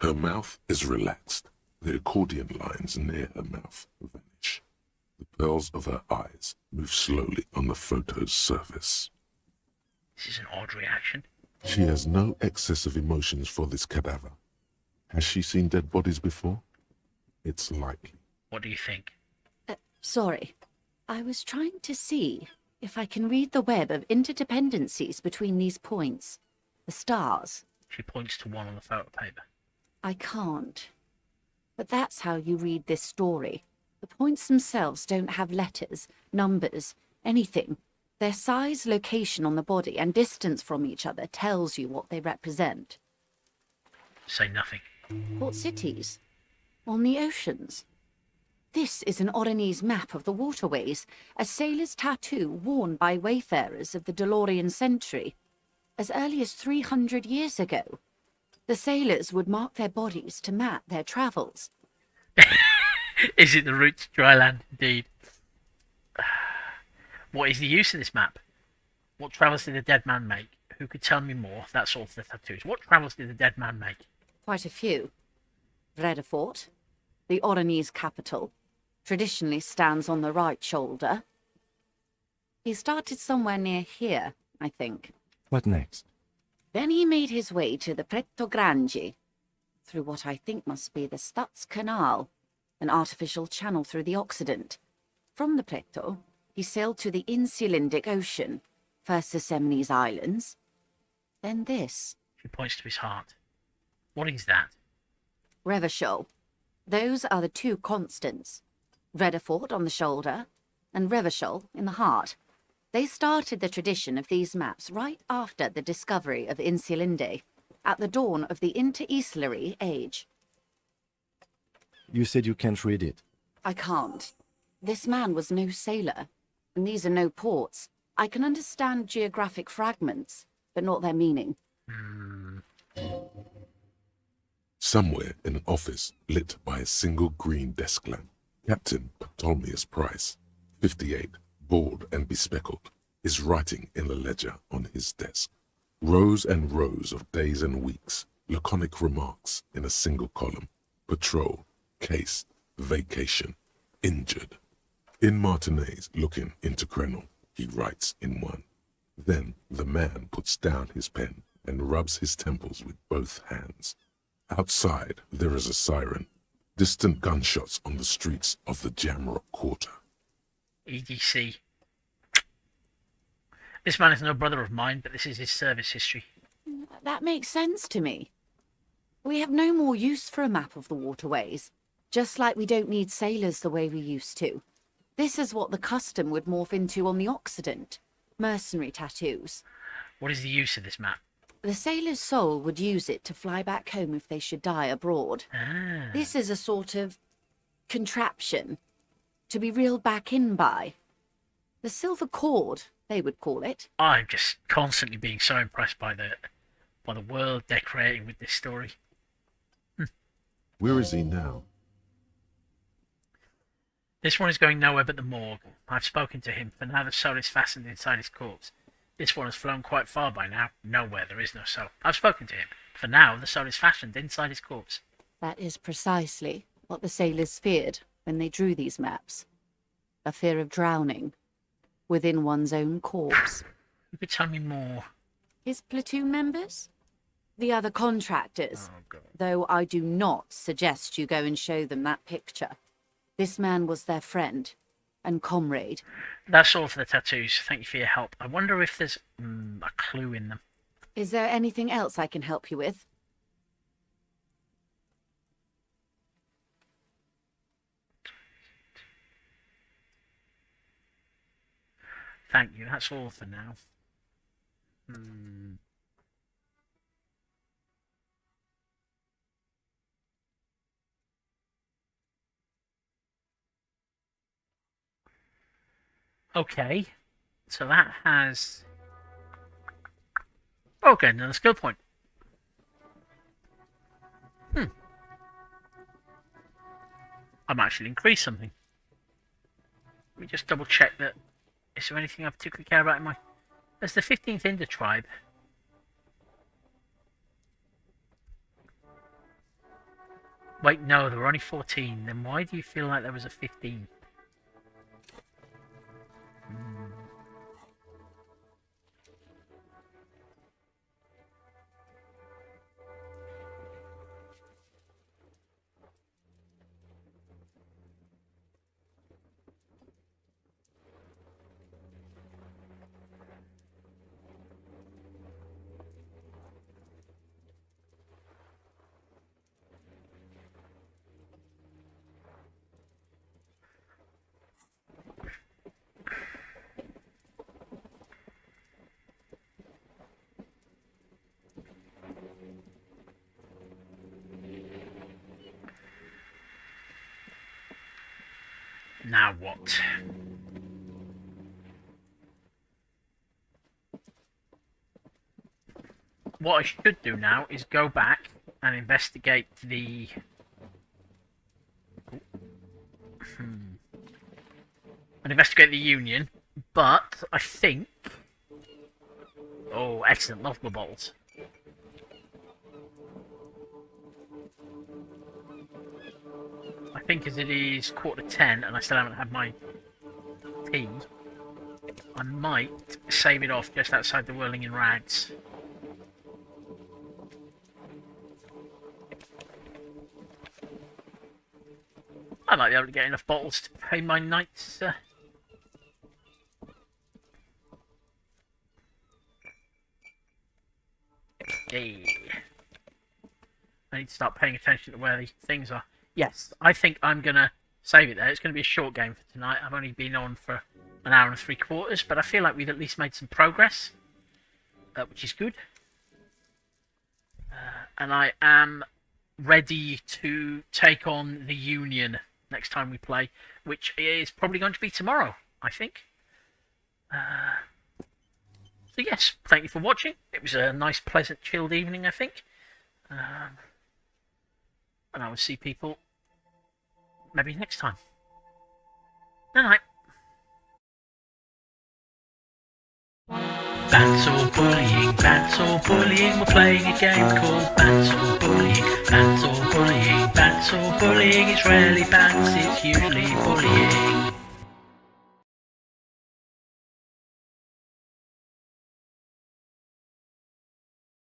Her mouth is relaxed. The accordion lines near her mouth vanish. The pearls of her eyes move slowly on the photo's surface. This is an odd reaction. She has no excess of emotions for this cadaver. Has she seen dead bodies before? It's likely. What do you think? Sorry. I was trying to see if I can read the web of interdependencies between these points. The stars. She points to one on the photo paper. I can't. But that's how you read this story. The points themselves don't have letters, numbers, anything. Their size, location on the body, and distance from each other tells you what they represent. Say nothing. Port cities? On the oceans? This is an Oronese map of the waterways, a sailor's tattoo worn by wayfarers of the Delorian century. As early as 300 years ago, the sailors would mark their bodies to map their travels. Is it the route to dry land, indeed? What is the use of this map? What travels did the dead man make? Who could tell me more? That's all for the tattoos. What travels did the dead man make? Quite a few. Vredefort, the Oronese capital, traditionally stands on the right shoulder. He started somewhere near here, I think. What next? Then he made his way to the Pretto Grande, through what I think must be the Stutz Canal, an artificial channel through the Occident. From the Pretto, he sailed to the Insulindic Ocean, first the Semines Islands, then this. She points to his heart. What is that? Revachol. Those are the two constants. Vredefort on the shoulder, and Revachol in the heart. They started the tradition of these maps right after the discovery of Insulinde, at the dawn of the Inter-Islary Age. You said you can't read it. I can't. This man was no sailor, and these are no ports. I can understand geographic fragments, but not their meaning. Somewhere in an office lit by a single green desk lamp, Captain Ptolemaeus Price, 58, bald and bespectacled, is writing in a ledger on his desk. Rows and rows of days and weeks, laconic remarks in a single column. Patrol, case, vacation, injured. In Martinez looking into Crenel, he writes in one. Then the man puts down his pen and rubs his temples with both hands. Outside there is a siren. Distant gunshots on the streets of the Jamrock Quarter. EDC. This man is no brother of mine, but this is his service history. That makes sense to me. We have no more use for a map of the waterways, just like we don't need sailors the way we used to. This is what the custom would morph into on the Occident. Mercenary tattoos. What is the use of this map? The sailor's soul would use it to fly back home if they should die abroad. This is a sort of contraption to be reeled back in by. The silver cord, they would call it. I'm just constantly being so impressed by the world they're creating with this story. Where is he now? This one is going nowhere but the morgue. I've spoken to him. For now, the soul is fastened inside his corpse. This one has flown quite far by now. Nowhere, there is no soul. I've spoken to him. For now, the soul is fastened inside his corpse. That is precisely what the sailors feared when they drew these maps. A fear of drowning within one's own corpse. You could tell me more. His platoon members? The other contractors. Oh, God. Though I do not suggest you go and show them that picture. This man was their friend and comrade. That's all for the tattoos. Thank you for your help. I wonder if there's a clue in them. Is there anything else I can help you with? Thank you. That's all for now. Okay, so that has... Okay, another skill point. I might actually increase something. Let me just double check that. Is there anything I particularly care about in my... There's the 15th Inder tribe. Wait, no, there were only 14. Then why do you feel like there was a 15th? Now what? What I should do now is go back and investigate the... and investigate the Union, but I think... Oh, excellent, multiple bottles. I think as it is 9:45 and I still haven't had my tea, I might save it off just outside the Whirling in Rags. I might be able to get enough bottles to pay my night's... Hey. I need to start paying attention to where these things are. Yes, I think I'm going to save it there. It's going to be a short game for tonight. I've only been on for an hour and 3/4, but I feel like we've at least made some progress, which is good. And I am ready to take on the Union next time we play, which is probably going to be tomorrow, I think. So yes, thank you for watching. It was a nice, pleasant, chilled evening, I think. And I will see people maybe next time. Night-night. Bants or bullying, bants or bullying. We're playing a game called Bants or bullying, bants or bullying, bants or bullying. It's rarely bants, it's usually bullying.